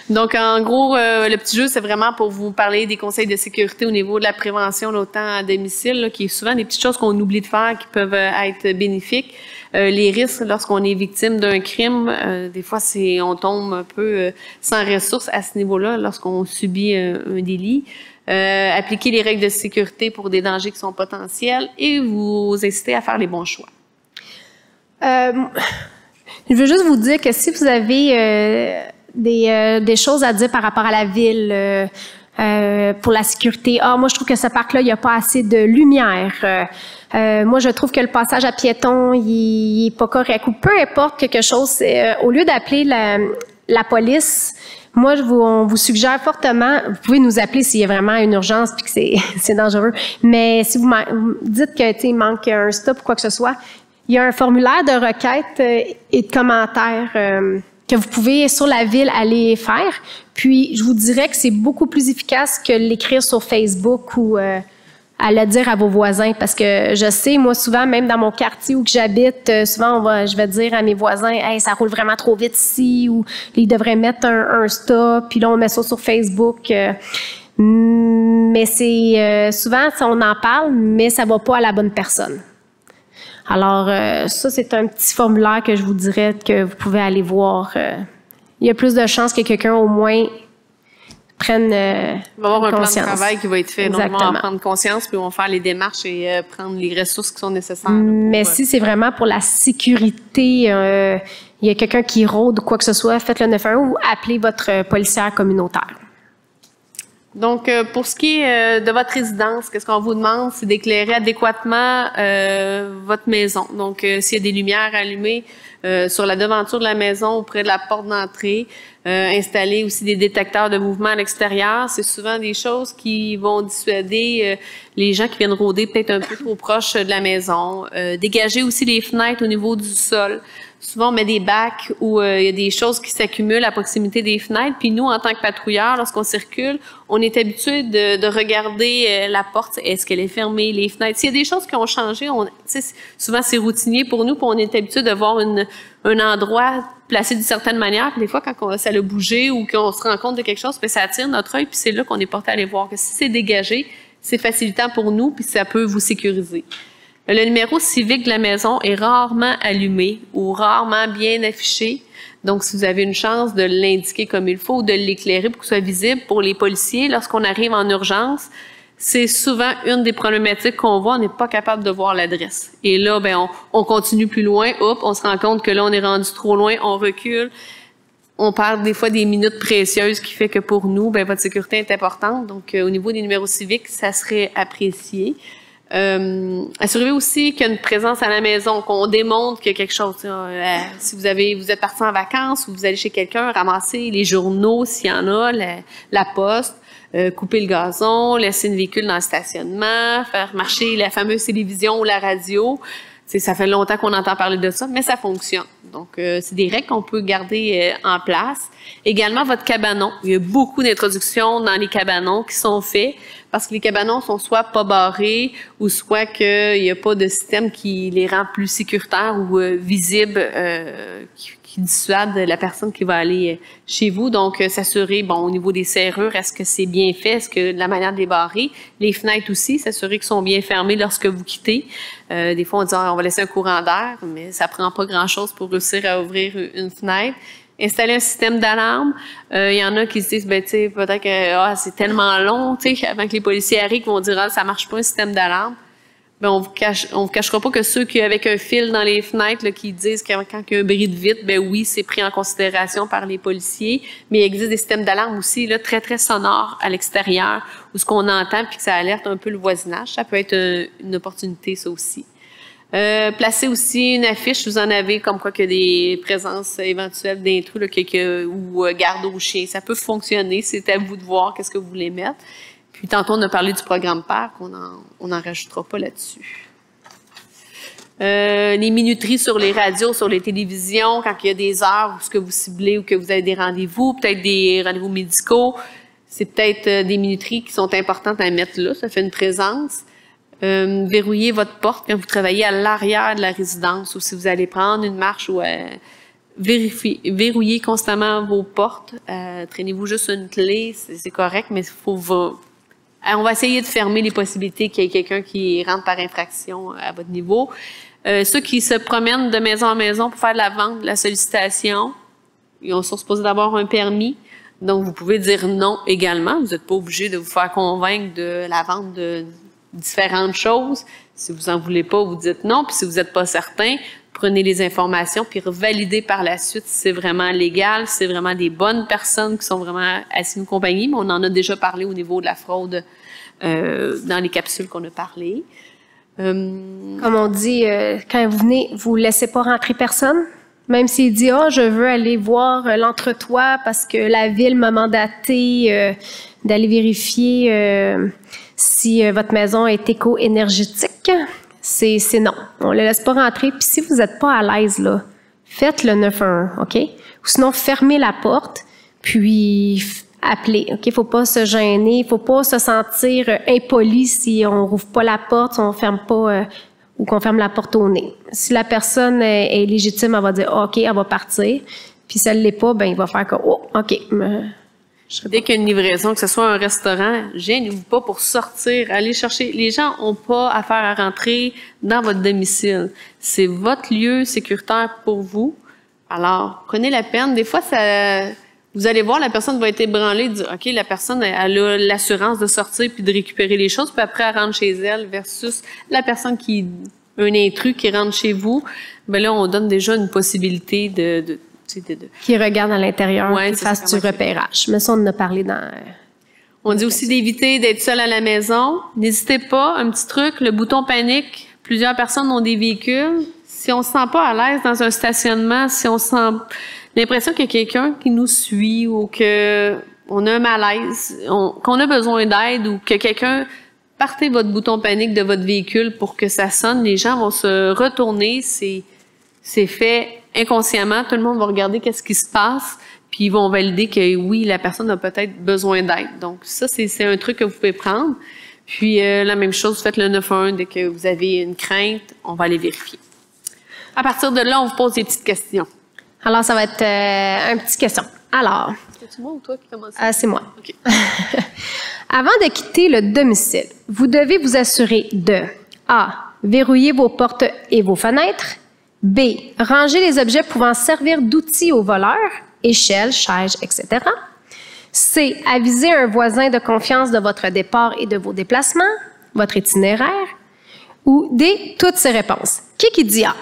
Speaker 2: Donc, en gros, le petit jeu, c'est vraiment pour vous parler des conseils de sécurité au niveau de la prévention, autant à domicile, là, qui est souvent des petites choses qu'on oublie de faire, qui peuvent être bénéfiques. Les risques lorsqu'on est victime d'un crime, des fois, on tombe un peu sans ressources à ce niveau-là lorsqu'on subit un délit. Appliquer les règles de sécurité pour des dangers qui sont potentiels et vous inciter à faire les bons choix.
Speaker 3: Je veux juste vous dire que si vous avez des choses à dire par rapport à la ville pour la sécurité. Moi, je trouve que ce parc-là, il n'y a pas assez de lumière. Moi, je trouve que le passage à piétons, il est pas correct. Ou peu importe quelque chose, au lieu d'appeler la police, moi, on vous suggère fortement, vous pouvez nous appeler s'il y a vraiment une urgence puis que c'est dangereux. Mais si vous dites que il manque un stop ou quoi que ce soit, il y a un formulaire de requête et de commentaires que vous pouvez, sur la ville, aller faire. Puis, je vous dirais que c'est beaucoup plus efficace que l'écrire sur Facebook ou à le dire à vos voisins. Parce que je sais, moi, souvent, même dans mon quartier où que j'habite, souvent, je vais dire à mes voisins, « Hey, ça roule vraiment trop vite ici » ou « Ils devraient mettre un stop », puis là, on met ça sur Facebook. Mais c'est souvent, on en parle, mais ça va pas à la bonne personne. Alors, ça, c'est un petit formulaire que je vous dirais que vous pouvez aller voir. Il y a plus de chances que quelqu'un, au moins, prenne conscience.
Speaker 2: Il va y avoir un plan de travail qui va être fait.
Speaker 3: Exactement.
Speaker 2: Donc, on va en prendre conscience, puis on va faire les démarches et prendre les ressources qui sont nécessaires.
Speaker 3: Mais si c'est vraiment pour la sécurité, il y a quelqu'un qui rôde ou quoi que ce soit, faites le 911 ou appelez votre policière communautaire.
Speaker 2: Donc, pour ce qui est de votre résidence, qu'est-ce qu'on vous demande? C'est d'éclairer adéquatement votre maison. Donc, s'il y a des lumières allumées sur la devanture de la maison, auprès de la porte d'entrée, installer aussi des détecteurs de mouvement à l'extérieur. C'est souvent des choses qui vont dissuader les gens qui viennent rôder peut-être un peu trop proche de la maison. Dégager aussi les fenêtres au niveau du sol. Souvent, on met des bacs où il y a des choses qui s'accumulent à proximité des fenêtres. Puis nous, en tant que patrouilleurs, lorsqu'on circule, on est habitué de regarder la porte. Est-ce qu'elle est fermée, les fenêtres? S'il y a des choses qui ont changé, souvent c'est routinier pour nous, puis on est habitué de voir un endroit placé d'une certaine manière. Puis des fois, quand ça a bougé ou qu'on se rend compte de quelque chose, puis ça attire notre œil, puis c'est là qu'on est porté à aller voir. Que si c'est dégagé, c'est facilitant pour nous, puis ça peut vous sécuriser. Le numéro civique de la maison est rarement allumé ou rarement bien affiché. Donc, si vous avez une chance de l'indiquer comme il faut ou de l'éclairer pour que ce soit visible pour les policiers, lorsqu'on arrive en urgence, c'est souvent une des problématiques qu'on voit. On n'est pas capable de voir l'adresse. Et là, on continue plus loin. Hop, on se rend compte que là, on est rendu trop loin. On recule. On perd des fois des minutes précieuses qui fait que pour nous, votre sécurité est importante. Donc, au niveau des numéros civiques, ça serait apprécié. Assurez-vous aussi qu'il y a une présence à la maison, qu'on démontre qu'il y a quelque chose. Si vous êtes parti en vacances ou vous allez chez quelqu'un, ramasser les journaux s'il y en a, la poste, couper le gazon, laisser le véhicule dans le stationnement, faire marcher la fameuse télévision ou la radio. Ça fait longtemps qu'on entend parler de ça, mais ça fonctionne. Donc, c'est des règles qu'on peut garder en place. Également, votre cabanon. Il y a beaucoup d'introductions dans les cabanons qui sont faits parce que les cabanons sont soit pas barrés ou soit qu'il n'y a pas de système qui les rend plus sécuritaires ou visibles, qui dissuade la personne qui va aller chez vous. Donc, s'assurer, bon, au niveau des serrures, est-ce que c'est bien fait? Est-ce que la manière de les barrer? Les fenêtres aussi, s'assurer qu'elles sont bien fermées lorsque vous quittez. Des fois, on dit, on va laisser un courant d'air, mais ça prend pas grand-chose pour réussir à ouvrir une fenêtre. Installer un système d'alarme. Il y en a qui se disent, ben, tu sais, peut-être que c'est tellement long, tu sais, avant que les policiers arrivent, ils vont dire, ça marche pas un système d'alarme. Ben, on vous cachera pas que ceux qui, avec un fil dans les fenêtres, là, qui disent que quand il y a un bris de vitre, ben oui, c'est pris en considération par les policiers. Mais il existe des systèmes d'alarme aussi, là, très, très sonores à l'extérieur, où ce qu'on entend puis que ça alerte un peu le voisinage. Ça peut être une opportunité, ça aussi. Placer aussi une affiche, vous en avez comme quoi que des présences éventuelles d'intrus, là, ou garde aux chiens. Ça peut fonctionner, c'est à vous de voir qu'est-ce que vous voulez mettre. Puis tantôt, on a parlé du programme PAR, on n'en rajoutera pas là-dessus. Les minuteries sur les radios, sur les télévisions, quand il y a des heures où ce que vous ciblez ou que vous avez des rendez-vous, peut-être des rendez-vous médicaux, c'est peut-être des minuteries qui sont importantes à mettre là, ça fait une présence. Verrouiller votre porte quand vous travaillez à l'arrière de la résidence ou si vous allez prendre une marche ou verrouillez constamment vos portes. Traînez-vous juste une clé, c'est correct, mais on va essayer de fermer les possibilités qu'il y ait quelqu'un qui rentre par infraction à votre niveau. Ceux qui se promènent de maison en maison pour faire de la vente, de la sollicitation, ils sont supposés d'avoir un permis. Donc, vous pouvez dire non également. Vous n'êtes pas obligé de vous faire convaincre de la vente de différentes choses. Si vous en voulez pas, vous dites non. Puis si vous n'êtes pas certain, prenez les informations puis revalidez par la suite si c'est vraiment légal, si c'est vraiment des bonnes personnes qui sont vraiment assises une compagnie. Mais on en a déjà parlé au niveau de la fraude dans les capsules qu'on a parlé.
Speaker 3: Comme on dit, quand vous venez, vous laissez pas rentrer personne? Même s'il dit, je veux aller voir l'entretoit parce que la ville m'a mandaté d'aller vérifier si votre maison est éco-énergétique, c'est non. On ne le laisse pas rentrer. Puis si vous n'êtes pas à l'aise, là, faites le 911, OK? Ou sinon, fermez la porte, puis appelez, OK? Il ne faut pas se gêner, il ne faut pas se sentir impoli si on ne rouvre pas la porte, si on ne ferme pas ou qu'on ferme la porte au nez. Si la personne est légitime, elle va dire OK, elle va partir. Puis si elle ne l'est pas, ben il va faire que OK.
Speaker 2: Dès qu'il y a une livraison, que ce soit un restaurant, gênez-vous pas pour sortir, aller chercher. Les gens n'ont pas affaire à rentrer dans votre domicile. C'est votre lieu sécuritaire pour vous. Alors, prenez la peine. Des fois, vous allez voir, la personne va être ébranlée, dire OK, la personne, elle a l'assurance de sortir puis de récupérer les choses, puis après, elle rentre chez elle versus la personne un intrus qui rentre chez vous. Ben là, on donne déjà une possibilité
Speaker 3: qui regarde à l'intérieur, qui fasse du repérage. Mais ça, on en a parlé dans...
Speaker 2: On dit aussi d'éviter d'être seul à la maison. N'hésitez pas, un petit truc, le bouton panique. Plusieurs personnes ont des véhicules. Si on se sent pas à l'aise dans un stationnement, si on sent l'impression qu'il y a quelqu'un qui nous suit ou que on a un malaise, qu'on a besoin d'aide ou que quelqu'un... Partez votre bouton panique de votre véhicule pour que ça sonne. Les gens vont se retourner. C'est fait inconsciemment. Tout le monde va regarder qu'est-ce qui se passe, puis ils vont valider que oui, la personne a peut-être besoin d'aide. Donc ça, c'est un truc que vous pouvez prendre. Puis la même chose, faites le 911 dès que vous avez une crainte, on va aller vérifier. À partir de là, on vous pose des petites questions.
Speaker 3: Alors, ça va être une petite question. Alors...
Speaker 2: C'est moi ou toi qui commence?
Speaker 3: C'est moi.
Speaker 2: OK.
Speaker 3: Avant de quitter le domicile, vous devez vous assurer de A. Verrouiller vos portes et vos fenêtres. B. Ranger les objets pouvant servir d'outils aux voleurs, échelles, chaises, etc. C. Aviser un voisin de confiance de votre départ et de vos déplacements, votre itinéraire. Ou D. Toutes ces réponses. Qui dit A?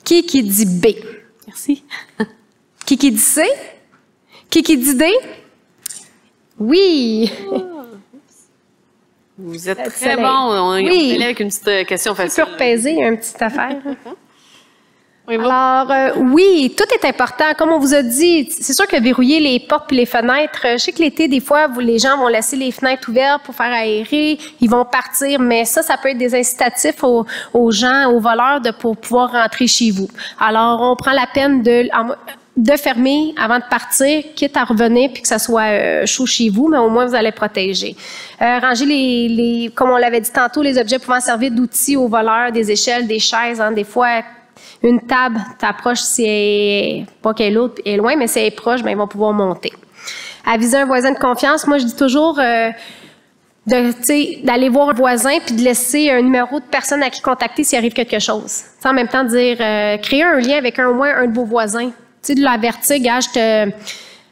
Speaker 3: Qui dit B?
Speaker 2: Merci.
Speaker 3: Qui dit C? Qui dit D? Oui!
Speaker 2: Vous êtes très bon. On est avec une petite question facile.
Speaker 3: Tu peux repaiser une petite affaire.
Speaker 2: Oui,
Speaker 3: Alors, oui, tout est important. Comme on vous a dit, c'est sûr que verrouiller les portes et les fenêtres, je sais que l'été, des fois, les gens vont laisser les fenêtres ouvertes pour faire aérer, ils vont partir, mais ça peut être des incitatifs aux gens, aux voleurs, pour pouvoir rentrer chez vous. Alors, on prend la peine de fermer avant de partir, quitte à revenir puis que ça soit chaud chez vous, mais au moins vous allez protéger. Ranger comme on l'avait dit tantôt, les objets pouvant servir d'outils aux voleurs, des échelles, des chaises, hein, des fois une table, t'approches si elle est, pas qu'elle est loin, mais si elle est proche, ben ils vont pouvoir monter. Aviser un voisin de confiance, moi je dis toujours d'aller voir un voisin puis de laisser un numéro de personne à qui contacter s'il arrive quelque chose. T'sais, en même temps, dire créer un lien avec au moins un de vos voisins. Tu sais, de l'avertir, gars,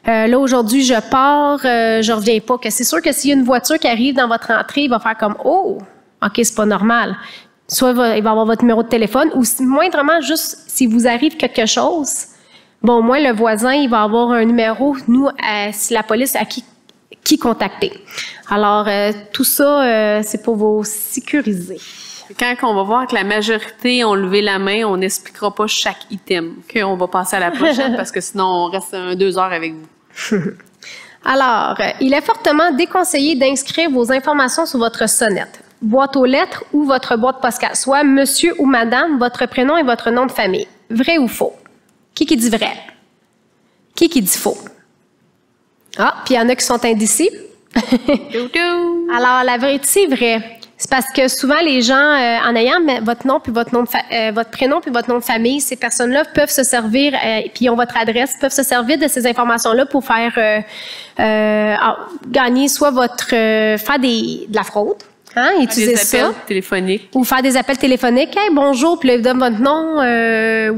Speaker 3: là, aujourd'hui, je pars, je reviens pas. Que c'est sûr que s'il y a une voiture qui arrive dans votre entrée, il va faire comme, oh, OK, c'est pas normal. Soit il va avoir votre numéro de téléphone, ou moindrement, juste, si vous arrive quelque chose, bon, au moins, le voisin, il va avoir un numéro, nous, si la police, à qui contacter. Alors, tout ça, c'est pour vous sécuriser.
Speaker 2: Quand on va voir que la majorité ont levé la main, on n'expliquera pas chaque item, qu'on va passer à la prochaine parce que sinon on reste 2 heures avec vous.
Speaker 3: Alors, il est fortement déconseillé d'inscrire vos informations sur votre sonnette, boîte aux lettres ou votre boîte postale, soit monsieur ou madame, votre prénom et votre nom de famille. Vrai ou faux? Qui dit vrai? Qui dit faux? Ah, puis il y en a qui sont indécis. Alors, la vérité, c'est vrai. C'est parce que souvent, les gens, en ayant votre nom puis votre prénom puis votre nom de famille, ces personnes-là peuvent se servir, puis ils ont votre adresse, peuvent se servir de ces informations-là pour faire gagner soit faire de la fraude, hein, utiliser ça.
Speaker 2: Des appels téléphoniques.
Speaker 3: Ou faire des appels téléphoniques. Hey, bonjour, puis là, ils donnent votre nom.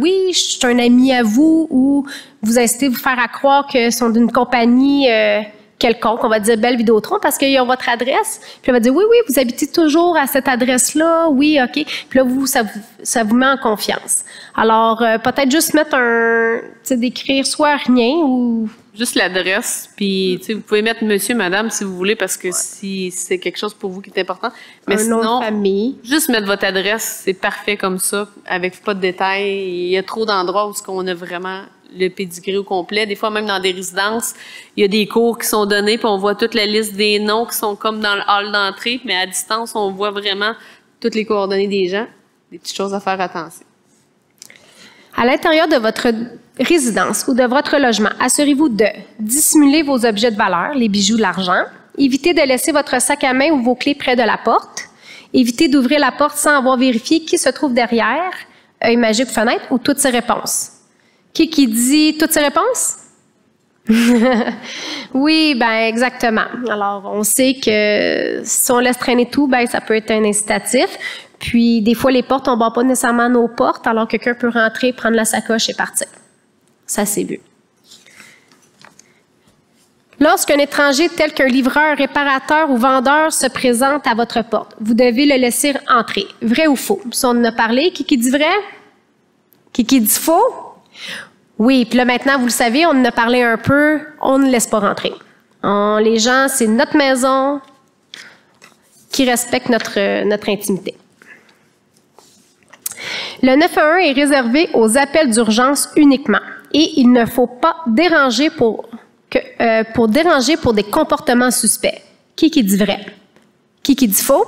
Speaker 3: Oui, je suis un ami à vous, ou vous incitez vous faire à croire que sont d'une compagnie quelconque, on va dire Belle Vidéotron, parce qu'ils ont votre adresse. Puis on va dire, oui, vous habitez toujours à cette adresse-là, oui, OK. Puis là, ça vous met en confiance. Alors, peut-être juste mettre d'écrire soit rien ou...
Speaker 2: Juste l'adresse, puis vous pouvez mettre monsieur, madame, si vous voulez, parce que si c'est quelque chose pour vous qui est important. Mais
Speaker 3: sinon, nom de famille.
Speaker 2: Juste mettre votre adresse, c'est parfait comme ça, avec pas de détails. Il y a trop d'endroits où on a vraiment le pédigré au complet. Des fois, même dans des résidences, il y a des cours qui sont donnés, puis on voit toute la liste des noms qui sont comme dans le hall d'entrée, mais à distance, on voit vraiment toutes les coordonnées des gens. Des petites choses à faire attention.
Speaker 3: À l'intérieur de votre résidence ou de votre logement, assurez-vous de dissimuler vos objets de valeur, les bijoux, l'argent. Évitez de laisser votre sac à main ou vos clés près de la porte. Évitez d'ouvrir la porte sans avoir vérifié qui se trouve derrière, œil magique, fenêtre ou toutes ces réponses. Qui dit toutes ces réponses? Oui, exactement. Alors, on sait que si on laisse traîner tout, ça peut être un incitatif. Puis, des fois, les portes, on ne barre pas nécessairement nos portes, alors quelqu'un peut rentrer, prendre la sacoche et partir. Ça, c'est vu. Lorsqu'un étranger tel qu'un livreur, réparateur ou vendeur se présente à votre porte, vous devez le laisser entrer. Vrai ou faux? Si on en a parlé, qui dit vrai? Qui dit faux? Oui, puis là, maintenant, vous le savez, on en a parlé un peu, on ne laisse pas rentrer. Les gens, c'est notre maison qui respecte notre intimité. Le 911 est réservé aux appels d'urgence uniquement et il ne faut pas déranger pour des comportements suspects. Qui dit vrai? Qui dit faux?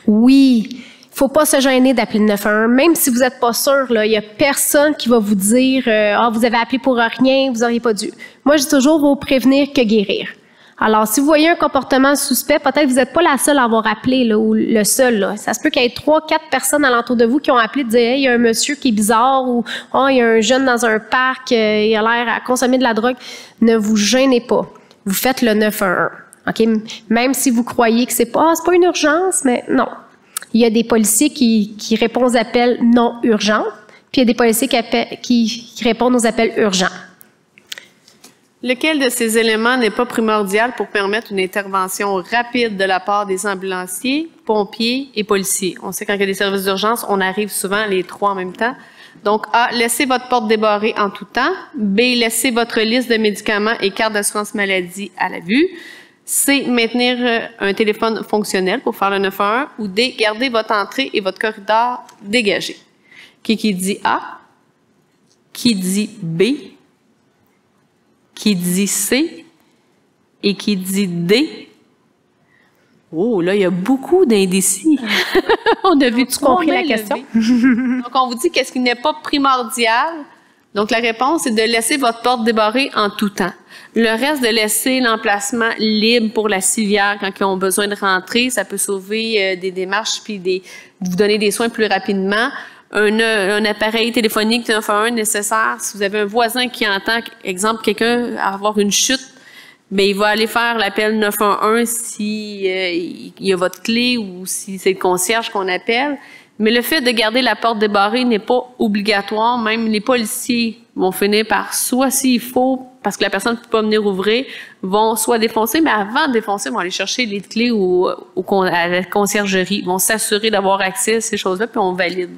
Speaker 3: Oui, il ne faut pas se gêner d'appeler le 911. Même si vous n'êtes pas sûr, il n'y a personne qui va vous dire vous avez appelé pour rien, vous n'auriez pas dû. Moi, je dis toujours, vaut prévenir que guérir. Alors, si vous voyez un comportement suspect, peut-être que vous n'êtes pas la seule à avoir appelé, là, ou le seul. Là. Ça se peut qu'il y ait 3-4 personnes alentour de vous qui ont appelé de dire hey, il y a un monsieur qui est bizarre ou il y a un jeune dans un parc, il a l'air à consommer de la drogue. Ne vous gênez pas. Vous faites le 911. Okay? Même si vous croyez que c'est pas une urgence, mais non. Il y a des policiers qui répondent aux appels non urgents, puis il y a des policiers qui répondent aux appels urgents.
Speaker 2: Lequel de ces éléments n'est pas primordial pour permettre une intervention rapide de la part des ambulanciers, pompiers et policiers? On sait quand il y a des services d'urgence, on arrive souvent les 3 en même temps. Donc, A, laissez votre porte débarrée en tout temps. B, laissez votre liste de médicaments et carte d'assurance maladie à la vue. C, maintenir un téléphone fonctionnel pour faire le 911. Ou D, garder votre entrée et votre corridor dégagés. Qui dit A? Qui dit B? Qui dit C? Et qui dit D? Oh, là, il y a beaucoup d'indécis.
Speaker 3: On a vu, tu compris la question?
Speaker 2: Donc, on vous dit qu'est-ce qui n'est pas primordial. Donc, la réponse est de laisser votre porte débarrée en tout temps. Le reste, de laisser l'emplacement libre pour la civière quand ils ont besoin de rentrer. Ça peut sauver des démarches puis vous donner des soins plus rapidement. Un appareil téléphonique 911 nécessaire. Si vous avez un voisin qui entend, exemple, quelqu'un avoir une chute, bien, il va aller faire l'appel 911 si il y a votre clé ou si c'est le concierge qu'on appelle. Mais le fait de garder la porte débarrée n'est pas obligatoire. Même les policiers vont finir par, soit s'il faut, parce que la personne ne peut pas venir ouvrir, vont soit défoncer, mais avant de défoncer, ils vont aller chercher les clés à la conciergerie. Ils vont s'assurer d'avoir accès à ces choses-là, puis on valide.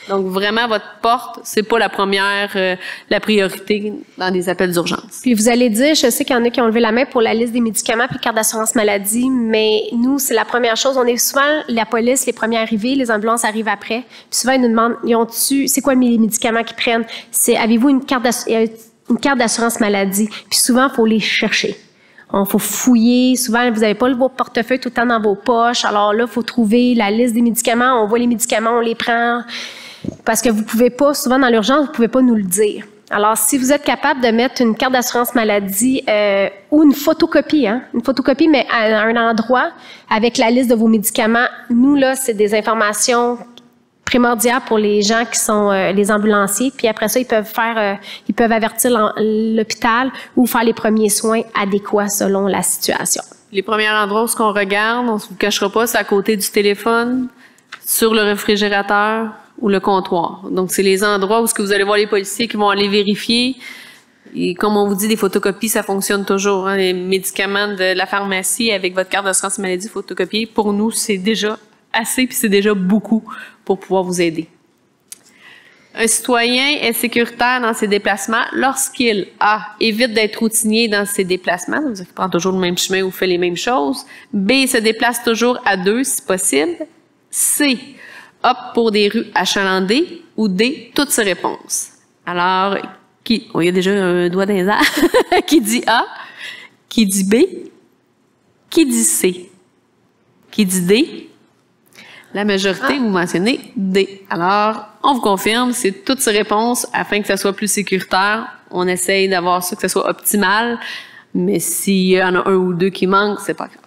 Speaker 2: Donc, vraiment, votre porte, c'est pas la première, la priorité dans des appels d'urgence.
Speaker 3: Puis vous allez dire, je sais qu'il y en a qui ont levé la main pour la liste des médicaments puis carte d'assurance maladie, mais nous, c'est la première chose. On est souvent, la police, les premiers arrivés, les ambulances arrivent après. Puis souvent, ils nous demandent, c'est quoi les médicaments qu'ils prennent? Avez-vous une carte d'assurance maladie? Puis souvent, il faut les chercher. Il faut fouiller. Souvent, vous n'avez pas vos portefeuilles tout le temps dans vos poches. Alors là, il faut trouver la liste des médicaments. On voit les médicaments, on les prend. Parce que vous pouvez pas, souvent dans l'urgence, vous pouvez pas nous le dire. Alors, si vous êtes capable de mettre une carte d'assurance maladie ou une photocopie, mais à un endroit avec la liste de vos médicaments, nous, là, c'est des informations primordiales pour les gens qui sont les ambulanciers. Puis après ça, ils peuvent avertir l'hôpital ou faire les premiers soins adéquats selon la situation.
Speaker 2: Les premiers endroits où ce qu'on regarde, on ne vous cachera pas, c'est à côté du téléphone, sur le réfrigérateur ou le comptoir. Donc, c'est les endroits où ce que vous allez voir les policiers qui vont aller vérifier. Et comme on vous dit, les photocopies, ça fonctionne toujours. Hein. Les médicaments de la pharmacie avec votre carte d'assurance maladie photocopiée, pour nous, c'est déjà assez puis c'est déjà beaucoup pour pouvoir vous aider. Un citoyen est sécuritaire dans ses déplacements lorsqu'il A. évite d'être routinier dans ses déplacements, c'est-à-dire qu'il prend toujours le même chemin ou fait les mêmes choses. B. se déplace toujours à deux si possible. C. opte pour des rues achalandées. Ou D. toutes ces réponses. Alors, il y a déjà un doigt dans les airs. Qui dit A? Qui dit B? Qui dit C? Qui dit D? La majorité, vous mentionnez D. Alors, on vous confirme, c'est toutes ces réponses afin que ça soit plus sécuritaire. On essaye d'avoir ça, que ça soit optimal. Mais s'il y en a un ou deux qui manquent, c'est pas grave.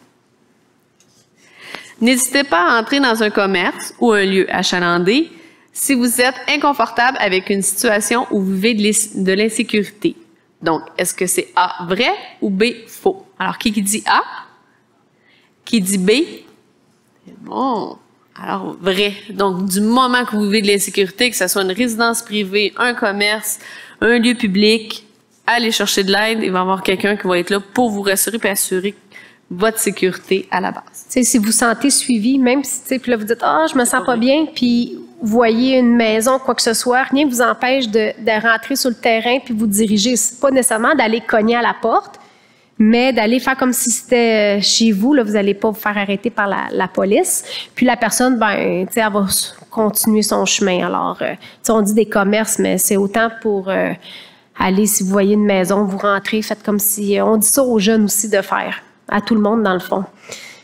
Speaker 2: N'hésitez pas à entrer dans un commerce ou un lieu achalandé si vous êtes inconfortable avec une situation où vous vivez de l'insécurité. Donc, est-ce que c'est A, vrai, ou B, faux? Alors, qui dit A? Qui dit B? Bon, alors, vrai. Donc, du moment que vous vivez de l'insécurité, que ce soit une résidence privée, un commerce, un lieu public, allez chercher de l'aide. Il va y avoir quelqu'un qui va être là pour vous rassurer et assurer votre sécurité à la base.
Speaker 3: T'sais, si vous vous sentez suivi, même si puis là vous dites je me sens pas bien, puis vous voyez une maison, quoi que ce soit, rien ne vous empêche de rentrer sur le terrain puis vous diriger. C'est pas nécessairement d'aller cogner à la porte, mais d'aller faire comme si c'était chez vous. Là, vous n'allez pas vous faire arrêter par la police. Puis la personne, elle va continuer son chemin. Alors, on dit des commerces, mais c'est autant pour aller, si vous voyez une maison, vous rentrez, faites comme si... On dit ça aux jeunes aussi de faire, à tout le monde dans le fond.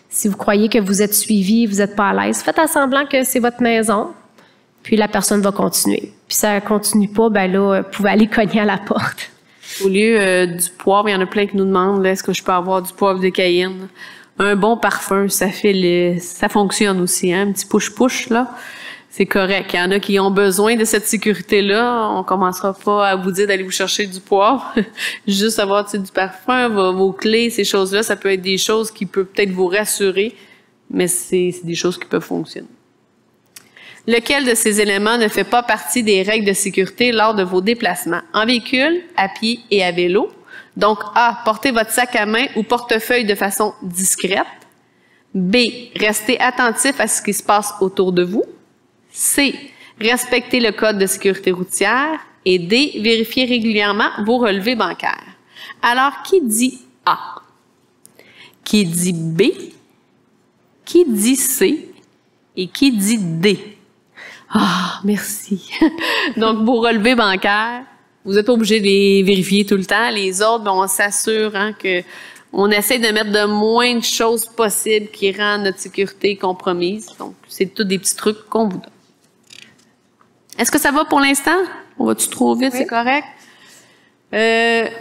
Speaker 3: Si vous croyez que vous êtes suivi, vous n'êtes pas à l'aise, faites à semblant que c'est votre maison, puis la personne va continuer. Puis ça ne continue pas, là, vous pouvez aller cogner à la porte.
Speaker 2: Au lieu du poivre, il y en a plein qui nous demandent, est-ce que je peux avoir du poivre de cayenne? Un bon parfum, ça fonctionne aussi, hein? Un petit push-push, là. C'est correct. Il y en a qui ont besoin de cette sécurité-là. On commencera pas à vous dire d'aller vous chercher du poivre. Juste avoir du parfum, vos clés, ces choses-là, ça peut être des choses qui peuvent peut-être vous rassurer, mais c'est des choses qui peuvent fonctionner. Lequel de ces éléments ne fait pas partie des règles de sécurité lors de vos déplacements? En véhicule, à pied et à vélo. Donc, A, portez votre sac à main ou portefeuille de façon discrète. B, restez attentif à ce qui se passe autour de vous. C, respectez le code de sécurité routière. Et D, vérifiez régulièrement vos relevés bancaires. Alors, qui dit A? Qui dit B? Qui dit C? Et qui dit D? Ah, merci. Donc, vos relevés bancaires, Vous n'êtes pas obligé de les vérifier tout le temps. Les autres, on s'assure que on essaie de mettre de moins de choses possibles qui rendent notre sécurité compromise. Donc, c'est tous des petits trucs qu'on vous donne. Est-ce que ça va pour l'instant? On va-tu trop vite? Oui. C'est correct?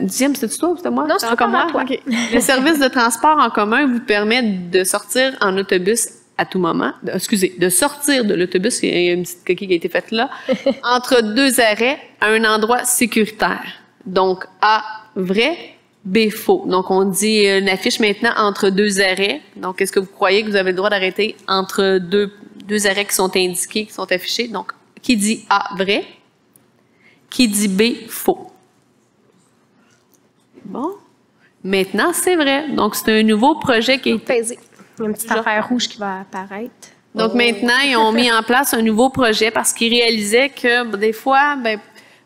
Speaker 2: Dixième, c'était toi ou c'était moi?
Speaker 3: Non, c'est encore moi.
Speaker 2: Okay. Le service de transport en commun vous permet de sortir en autobus à tout moment. De sortir de l'autobus, il y a une petite coquille qui a été faite là, entre deux arrêts à un endroit sécuritaire. Donc, A, vrai, B, faux. Donc, on dit une affiche maintenant entre deux arrêts. Donc, est-ce que vous croyez que vous avez le droit d'arrêter entre deux arrêts qui sont indiqués, qui sont affichés? Donc, qui dit A, vrai? Qui dit B, faux? Bon. Maintenant, c'est vrai. Donc, c'est un nouveau projet qui est...
Speaker 3: Il y a une petite affaire rouge qui va apparaître.
Speaker 2: Donc, maintenant, ils ont mis en place un nouveau projet parce qu'ils réalisaient que, des fois,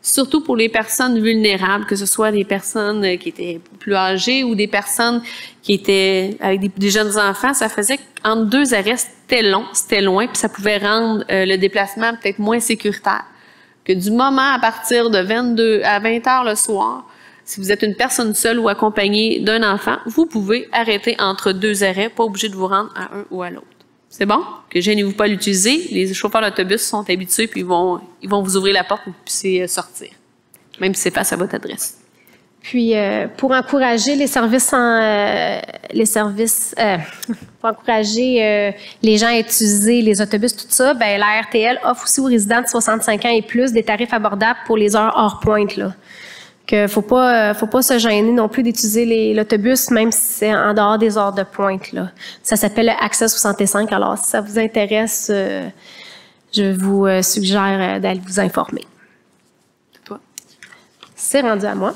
Speaker 2: surtout pour les personnes vulnérables, que ce soit des personnes qui étaient plus âgées ou des personnes qui étaient avec des jeunes enfants, ça faisait qu'entre deux arrêts, c'était loin, puis ça pouvait rendre le déplacement peut-être moins sécuritaire. Que du moment à partir de 22 à 20 heures le soir, si vous êtes une personne seule ou accompagnée d'un enfant, vous pouvez arrêter entre deux arrêts, pas obligé de vous rendre à un ou à l'autre. C'est bon? Que gênez-vous pas à l'utiliser. Les chauffeurs d'autobus sont habitués, puis ils vont vous ouvrir la porte pour que vous puissiez sortir, même si c'est face à votre adresse.
Speaker 3: Puis, pour encourager pour encourager les gens à utiliser les autobus, tout ça, la RTL offre aussi aux résidents de 65 ans et plus des tarifs abordables pour les heures hors pointe, là. Que faut pas se gêner non plus d'utiliser l'autobus, même si c'est en dehors des heures de pointe, là. Ça s'appelle le Accès 65. Alors, si ça vous intéresse, je vous suggère d'aller vous informer.
Speaker 2: C'est toi.
Speaker 3: C'est rendu à moi.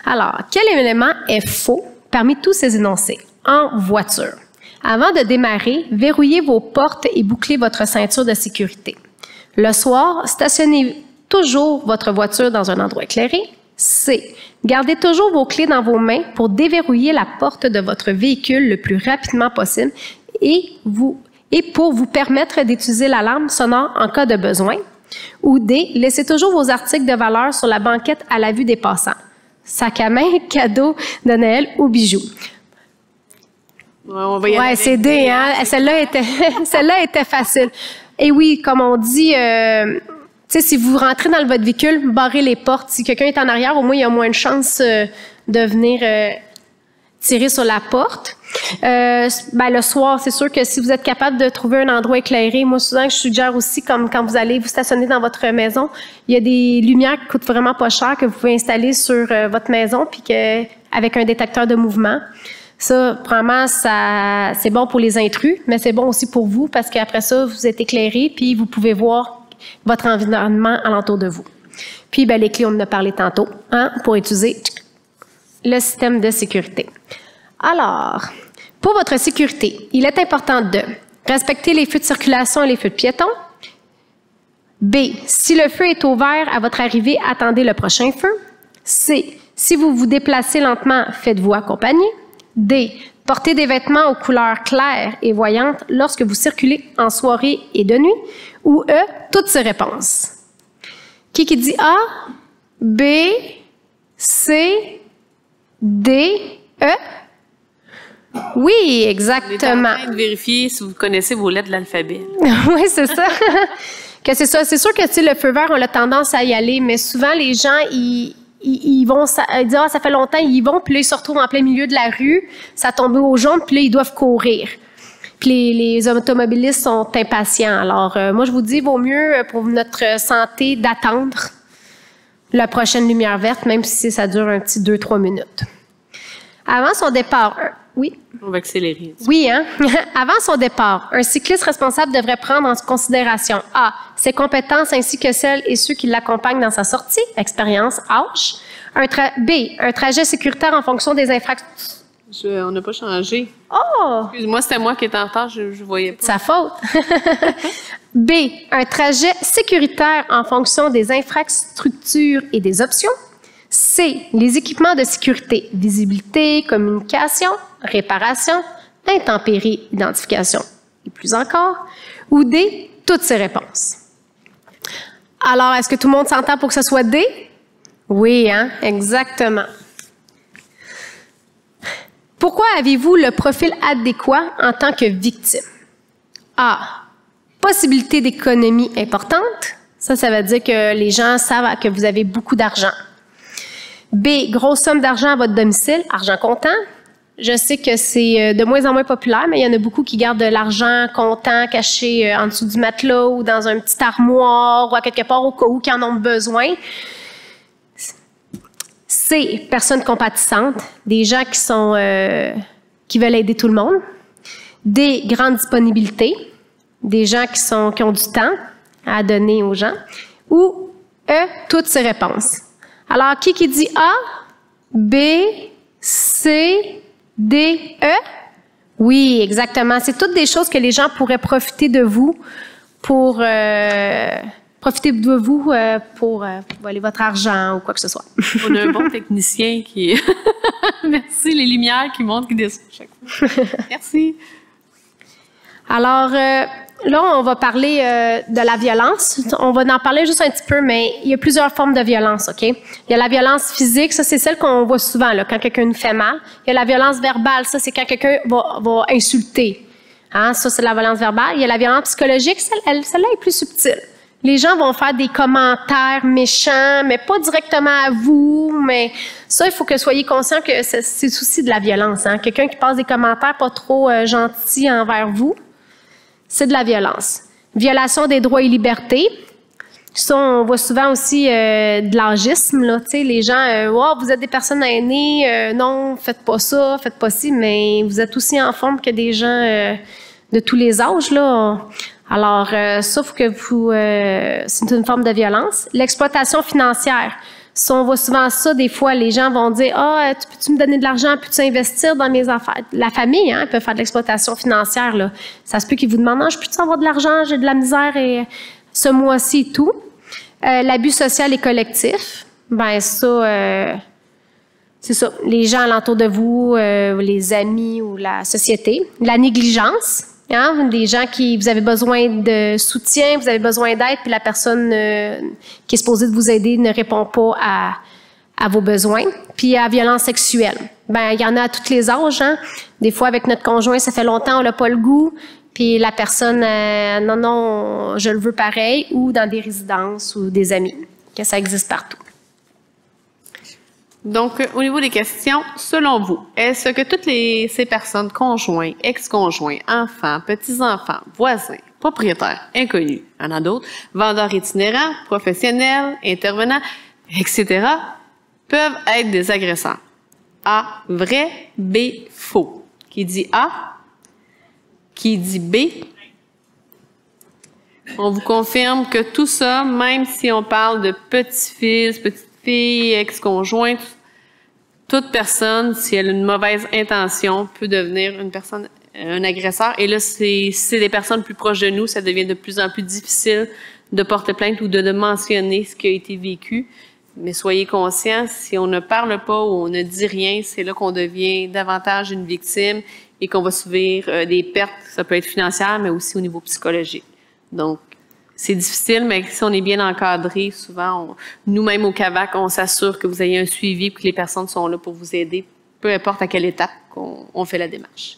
Speaker 3: Alors, quel élément est faux parmi tous ces énoncés? En voiture. Avant de démarrer, verrouillez vos portes et bouclez votre ceinture de sécurité. Le soir, stationnez toujours votre voiture dans un endroit éclairé. C. Gardez toujours vos clés dans vos mains pour déverrouiller la porte de votre véhicule le plus rapidement possible et pour vous permettre d'utiliser l'alarme sonore en cas de besoin. Ou D. Laissez toujours vos articles de valeur sur la banquette à la vue des passants. Sac à main, cadeau de Noël ou bijoux. Ouais, c'est D, hein? Celle-là était facile. Et oui, comme on dit... si vous rentrez dans votre véhicule, barrez les portes. Si quelqu'un est en arrière, au moins, il y a moins de chances de venir tirer sur la porte. Le soir, c'est sûr que si vous êtes capable de trouver un endroit éclairé, moi, souvent, je suggère aussi, comme quand vous allez vous stationner dans votre maison, il y a des lumières qui coûtent vraiment pas cher que vous pouvez installer sur votre maison, puis avec un détecteur de mouvement. Ça, vraiment, c'est bon pour les intrus, mais c'est bon aussi pour vous parce qu'après ça, vous êtes éclairé, puis vous pouvez voir votre environnement alentour de vous. Puis, les clés, on en a parlé tantôt, pour utiliser le système de sécurité. Alors, pour votre sécurité, il est important de respecter les feux de circulation et les feux de piétons. B. Si le feu est au vert à votre arrivée, attendez le prochain feu. C. Si vous vous déplacez lentement, faites-vous accompagner. D. Portez des vêtements aux couleurs claires et voyantes lorsque vous circulez en soirée et de nuit. Ou E, toutes ces réponses. Qui dit A, B, C, D, E? Oui, exactement.
Speaker 2: On est en train de vérifier si vous connaissez vos lettres de l'alphabet.
Speaker 3: Oui, c'est ça. C'est ça. C'est sûr que le feu vert, on a tendance à y aller, mais souvent, les gens, ils vont dire, ça fait longtemps, ils y vont, puis là, ils se retrouvent en plein milieu de la rue, ça tombe au jaune, puis là, ils doivent courir. Puis les automobilistes sont impatients. Alors, moi, je vous dis, il vaut mieux pour notre santé d'attendre la prochaine lumière verte, même si ça dure un petit 2-3 minutes. Avant son départ, oui?
Speaker 2: On va accélérer.
Speaker 3: Oui, hein? Avant son départ, un cycliste responsable devrait prendre en considération A. Ses compétences ainsi que celles et ceux qui l'accompagnent dans sa sortie, expérience, âge. B. Un trajet sécuritaire en fonction des infrastructures.
Speaker 2: On n'a pas changé.
Speaker 3: Oh!
Speaker 2: Excuse-moi, c'était moi qui étais en retard, je voyais pas.
Speaker 3: Sa faute. B. Un trajet sécuritaire en fonction des infrastructures et des options. C. Les équipements de sécurité, visibilité, communication, réparation, intempéries, identification et plus encore. Ou D. Toutes ces réponses. Alors, est-ce que tout le monde s'entend pour que ce soit D? Oui, hein, exactement. Pourquoi avez-vous le profil adéquat en tant que victime? A. Possibilité d'économie importante. Ça veut dire que les gens savent que vous avez beaucoup d'argent. B. Grosse somme d'argent à votre domicile, argent comptant. Je sais que c'est de moins en moins populaire, mais il y en a beaucoup qui gardent de l'argent comptant caché en dessous du matelas ou dans un petit armoire ou à quelque part au cas où ils en ont besoin. C. Personnes compatissantes, des gens qui veulent aider tout le monde. D. Grande disponibilité, des gens qui ont du temps à donner aux gens. Ou E. Toutes ces réponses. Alors, qui dit A, B, C, D, E? Oui, exactement. C'est toutes des choses que les gens pourraient profiter de vous pour voler votre argent ou quoi que ce soit.
Speaker 2: On a un bon technicien qui... Merci, les lumières qui montent, qui descendent chaque fois. Merci.
Speaker 3: Alors, là, on va parler de la violence. On va en parler juste un petit peu, mais il y a plusieurs formes de violence, OK? Il y a la violence physique, ça, c'est celle qu'on voit souvent, là, quand quelqu'un nous fait mal. Il y a la violence verbale, ça, c'est quand quelqu'un va insulter. Hein? Ça, c'est la violence verbale. Il y a la violence psychologique, celle-là est plus subtile. Les gens vont faire des commentaires méchants, mais pas directement à vous, mais ça, il faut que vous soyez conscient que c'est aussi de la violence. Hein? Quelqu'un qui passe des commentaires pas trop gentils envers vous, c'est de la violence. Violation des droits et libertés. Ça, on voit souvent aussi de l'agisme, là. Tu sais, les gens, oh, vous êtes des personnes aînées, non, faites pas ça, faites pas ci, mais vous êtes aussi en forme que des gens de tous les âges, là. Alors, ça, faut que c'est une forme de violence. L'exploitation financière. Ça, on voit souvent ça, des fois, les gens vont dire « Ah, peux-tu me donner de l'argent? Peux-tu investir dans mes affaires? » La famille, hein, peut faire de l'exploitation financière, là. Ça se peut qu'ils vous demandent « Ah, je peux-tu avoir de l'argent? J'ai de la misère et ce mois-ci et tout. » L'abus social et collectif. Ben ça, c'est ça. Les gens alentour de vous, les amis ou la société. La négligence. Hein, des gens vous avez besoin de soutien, vous avez besoin d'aide, puis la personne qui est supposée de vous aider ne répond pas à vos besoins. Puis la violence sexuelle. Ben il y en a à tous les âges. Hein. Des fois, avec notre conjoint, ça fait longtemps, on n'a pas le goût. Puis la personne, non, je le veux pareil, ou dans des résidences ou des amis. Que ça existe partout.
Speaker 2: Donc, au niveau des questions, selon vous, est-ce que toutes ces personnes, conjoints, ex-conjoints, enfants, petits-enfants, voisins, propriétaires, inconnus, il y en a d'autres, vendeurs itinérants, professionnels, intervenants, etc., peuvent être des agresseurs? A, vrai, B, faux. Qui dit A? Qui dit B? On vous confirme que tout ça, même si on parle de petits-fils, petites-filles, ex-conjoints, toute personne, si elle a une mauvaise intention, peut devenir un agresseur. Et là, si c'est des personnes plus proches de nous, ça devient de plus en plus difficile de porter plainte ou de mentionner ce qui a été vécu. Mais soyez conscients, si on ne parle pas ou on ne dit rien, c'est là qu'on devient davantage une victime et qu'on va subir des pertes. Ça peut être financière, mais aussi au niveau psychologique. Donc, c'est difficile, mais si on est bien encadré, souvent, nous-mêmes au CAVAC, on s'assure que vous ayez un suivi et que les personnes sont là pour vous aider, peu importe à quelle étape on fait la démarche.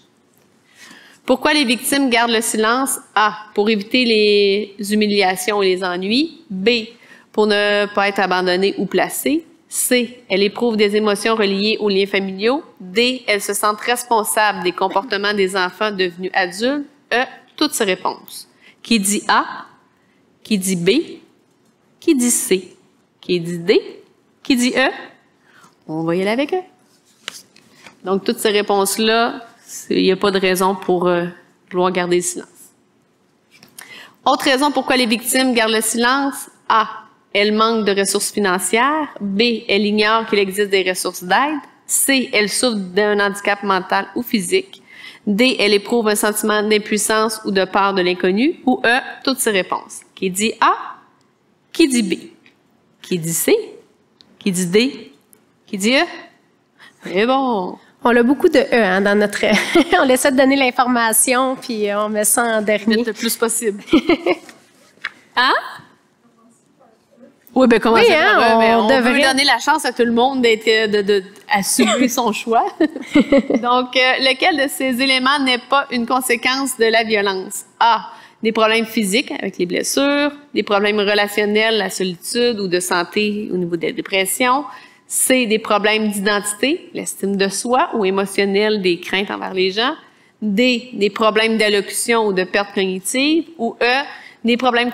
Speaker 2: Pourquoi les victimes gardent le silence? A, pour éviter les humiliations et les ennuis. B, pour ne pas être abandonnées ou placées. C, elles éprouvent des émotions reliées aux liens familiaux. D, elles se sentent responsables des comportements des enfants devenus adultes. E, toutes ces réponses. Qui dit A? Qui dit B? Qui dit C? Qui dit D? Qui dit E? On va y aller avec eux. Donc, toutes ces réponses-là, il n'y a pas de raison pour vouloir garder le silence. Autre raison pourquoi les victimes gardent le silence. A, elles manquent de ressources financières. B, elles ignorent qu'il existe des ressources d'aide. C, elles souffrent d'un handicap mental ou physique. D, elles éprouvent un sentiment d'impuissance ou de peur de l'inconnu. Ou E, toutes ces réponses. Qui dit A? Qui dit B? Qui dit C? Qui dit D? Qui dit E? C'est bon.
Speaker 3: On a beaucoup de E hein, dans notre... on essaie de donner l'information, puis on met ça en dernier.
Speaker 2: Le plus possible. Hein? Oui, bien, comment
Speaker 3: on
Speaker 2: devrait veut donner la chance à tout le monde d'assumer son choix. Donc, lequel de ces éléments n'est pas une conséquence de la violence? A. Des problèmes physiques avec les blessures, des problèmes relationnels, la solitude ou de santé au niveau de la dépression. C. Des problèmes d'identité, l'estime de soi ou émotionnelle, des craintes envers les gens. D. Des problèmes d'allocution ou de perte cognitive. Ou E. Des problèmes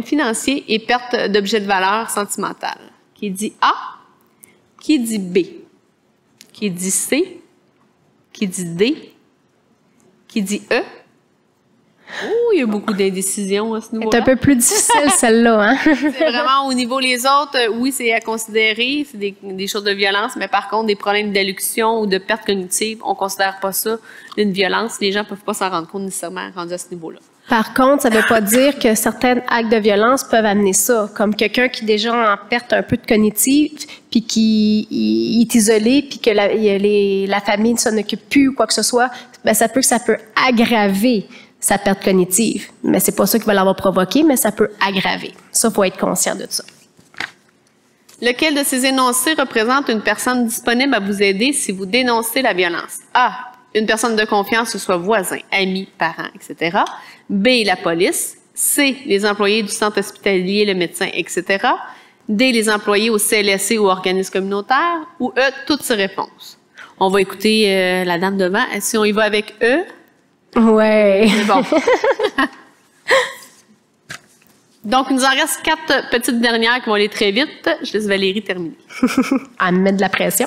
Speaker 2: financiers et perte d'objets de valeur sentimentale. Qui dit A? Qui dit B? Qui dit C? Qui dit D? Qui dit E? Oh, il y a beaucoup d'indécisions à ce niveau-là.
Speaker 3: C'est un peu plus difficile, celle-là, hein?
Speaker 2: C'est vraiment au niveau les autres, oui, c'est à considérer, c'est des choses de violence, mais par contre, des problèmes d'allocution ou de perte cognitive, on considère pas ça d'une violence. Les gens peuvent pas s'en rendre compte nécessairement rendus à ce niveau-là.
Speaker 3: Par contre, ça ne veut pas dire que certains actes de violence peuvent amener ça, comme quelqu'un qui déjà en perte un peu de cognitive, puis qui est isolé, puis que la famille ne s'en occupe plus ou quoi que ce soit, ben ça peut aggraver sa perte cognitive. Mais c'est pas ça qui va l'avoir provoqué, mais ça peut aggraver. Ça, faut être conscient de ça.
Speaker 2: Lequel de ces énoncés représente une personne disponible à vous aider si vous dénoncez la violence? A. Une personne de confiance, que ce soit voisin, ami, parent, etc. B. La police. C. Les employés du centre hospitalier, le médecin, etc. D. Les employés au CLSC ou organismes communautaires. Ou E. Toutes ces réponses. On va écouter la dame devant. Si on y va avec E.
Speaker 3: Ouais.
Speaker 2: C'est bon. Donc, il nous en reste 4 petites dernières qui vont aller très vite. Je laisse Valérie terminer.
Speaker 3: À me mettre de la pression.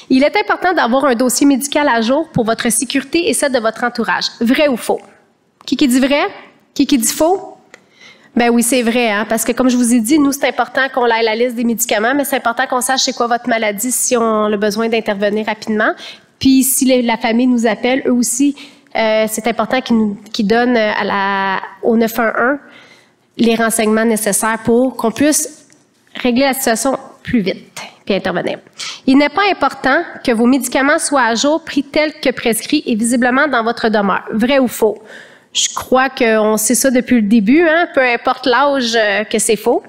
Speaker 3: Il est important d'avoir un dossier médical à jour pour votre sécurité et celle de votre entourage. Vrai ou faux? Qui dit vrai? Qui dit faux? Ben oui, c'est vrai, hein, parce que comme je vous ai dit, nous, c'est important qu'on ait la liste des médicaments, mais c'est important qu'on sache c'est quoi votre maladie si on a besoin d'intervenir rapidement. Puis si la famille nous appelle, eux aussi, c'est important qu'ils donnent au 911 les renseignements nécessaires pour qu'on puisse régler la situation plus vite puis intervenir. Il n'est pas important que vos médicaments soient à jour, pris tels que prescrits et visiblement dans votre demeure. Vrai ou faux? Je crois qu'on sait ça depuis le début, hein? Peu importe l'âge que c'est faux.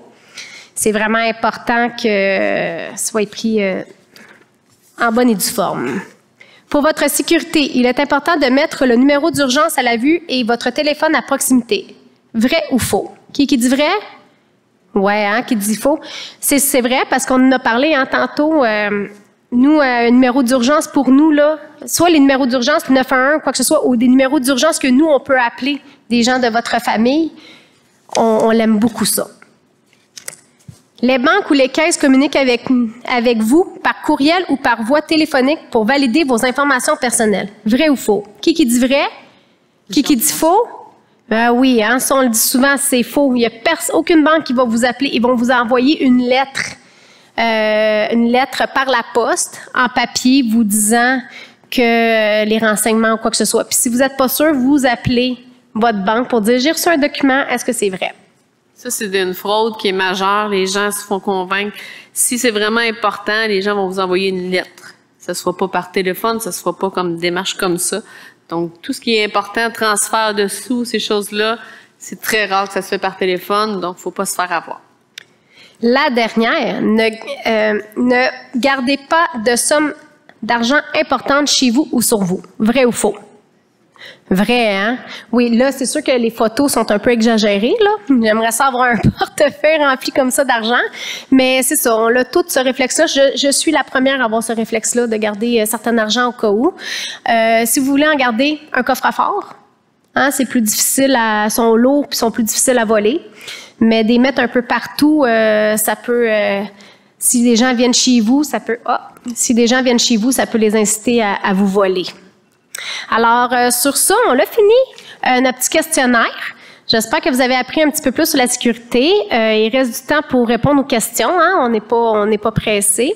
Speaker 3: C'est vraiment important que ça soit pris en bonne et due forme. Pour votre sécurité, il est important de mettre le numéro d'urgence à la vue et votre téléphone à proximité. Vrai ou faux? Qui dit vrai? Ouais, hein, qui dit faux? C'est vrai parce qu'on en a parlé tantôt. Nous, un numéro d'urgence pour nous, là, soit les numéros d'urgence 911, quoi que ce soit, ou des numéros d'urgence que nous, on peut appeler des gens de votre famille, on l'aime beaucoup ça. Les banques ou les caisses communiquent avec vous par courriel ou par voie téléphonique pour valider vos informations personnelles. Vrai ou faux? Qui dit vrai? Qui dit faux? Ben oui, hein, ça on le dit souvent, c'est faux. Il n'y a aucune banque qui va vous appeler. Ils vont vous envoyer une lettre par la poste, en papier, vous disant que les renseignements ou quoi que ce soit. Puis si vous n'êtes pas sûr, vous appelez votre banque pour dire « J'ai reçu un document, est-ce que c'est vrai? »
Speaker 2: Ça, c'est une fraude qui est majeure. Les gens se font convaincre. Si c'est vraiment important, les gens vont vous envoyer une lettre. Ça ne se fera pas par téléphone, ça ne se fera pas comme démarche comme ça. Donc, tout ce qui est important, transfert de sous, ces choses-là, c'est très rare que ça se fait par téléphone, donc il ne faut pas se faire avoir.
Speaker 3: La dernière, ne gardez pas de somme d'argent importante chez vous ou sur vous. Vrai ou faux? Vrai, hein? Oui, là, c'est sûr que les photos sont un peu exagérées, là. J'aimerais ça avoir un portefeuille rempli comme ça d'argent. Mais c'est ça, on a tout ce réflexe-là. Je suis la première à avoir ce réflexe-là de garder certain argent au cas où. Si vous voulez en garder un coffre-fort, hein, c'est plus difficile sont lourds puis sont plus difficiles à voler. Mais des mettre un peu partout, ça peut, si des gens viennent chez vous, ça peut les inciter à vous voler. Alors, sur ça, on a fini notre petit questionnaire. J'espère que vous avez appris un petit peu plus sur la sécurité. Il reste du temps pour répondre aux questions. Hein? On n'est pas pressé.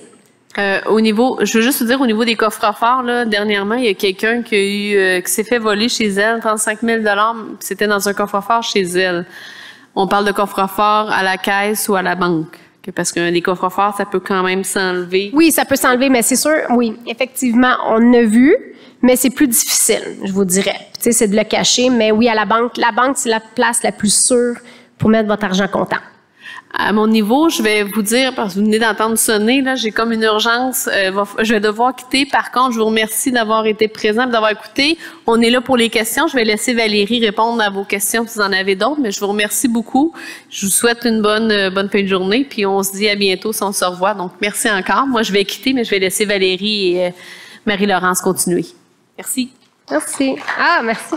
Speaker 2: Je veux juste vous dire, au niveau des coffres-forts, là, dernièrement, il y a quelqu'un qui s'est fait voler chez elle 35 000 $. C'était dans un coffre-fort chez elle. On parle de coffre-fort à la caisse ou à la banque. Parce que les coffres-forts, ça peut quand même s'enlever.
Speaker 3: Oui, ça peut s'enlever, mais c'est sûr, oui, effectivement, on a vu, mais c'est plus difficile, je vous dirais. Tu sais, c'est de le cacher, mais oui, à la banque, c'est la place la plus sûre pour mettre votre argent comptant.
Speaker 2: À mon niveau, je vais vous dire, parce que vous venez d'entendre sonner, là, j'ai comme une urgence, je vais devoir quitter. Par contre, je vous remercie d'avoir été présent et d'avoir écouté. On est là pour les questions. Je vais laisser Valérie répondre à vos questions si vous en avez d'autres, mais je vous remercie beaucoup. Je vous souhaite une bonne fin de journée, puis on se dit à bientôt si on se revoit. Donc, merci encore. Moi, je vais quitter, mais je vais laisser Valérie et Marie-Laurence continuer. Merci.
Speaker 3: Merci. Ah, merci.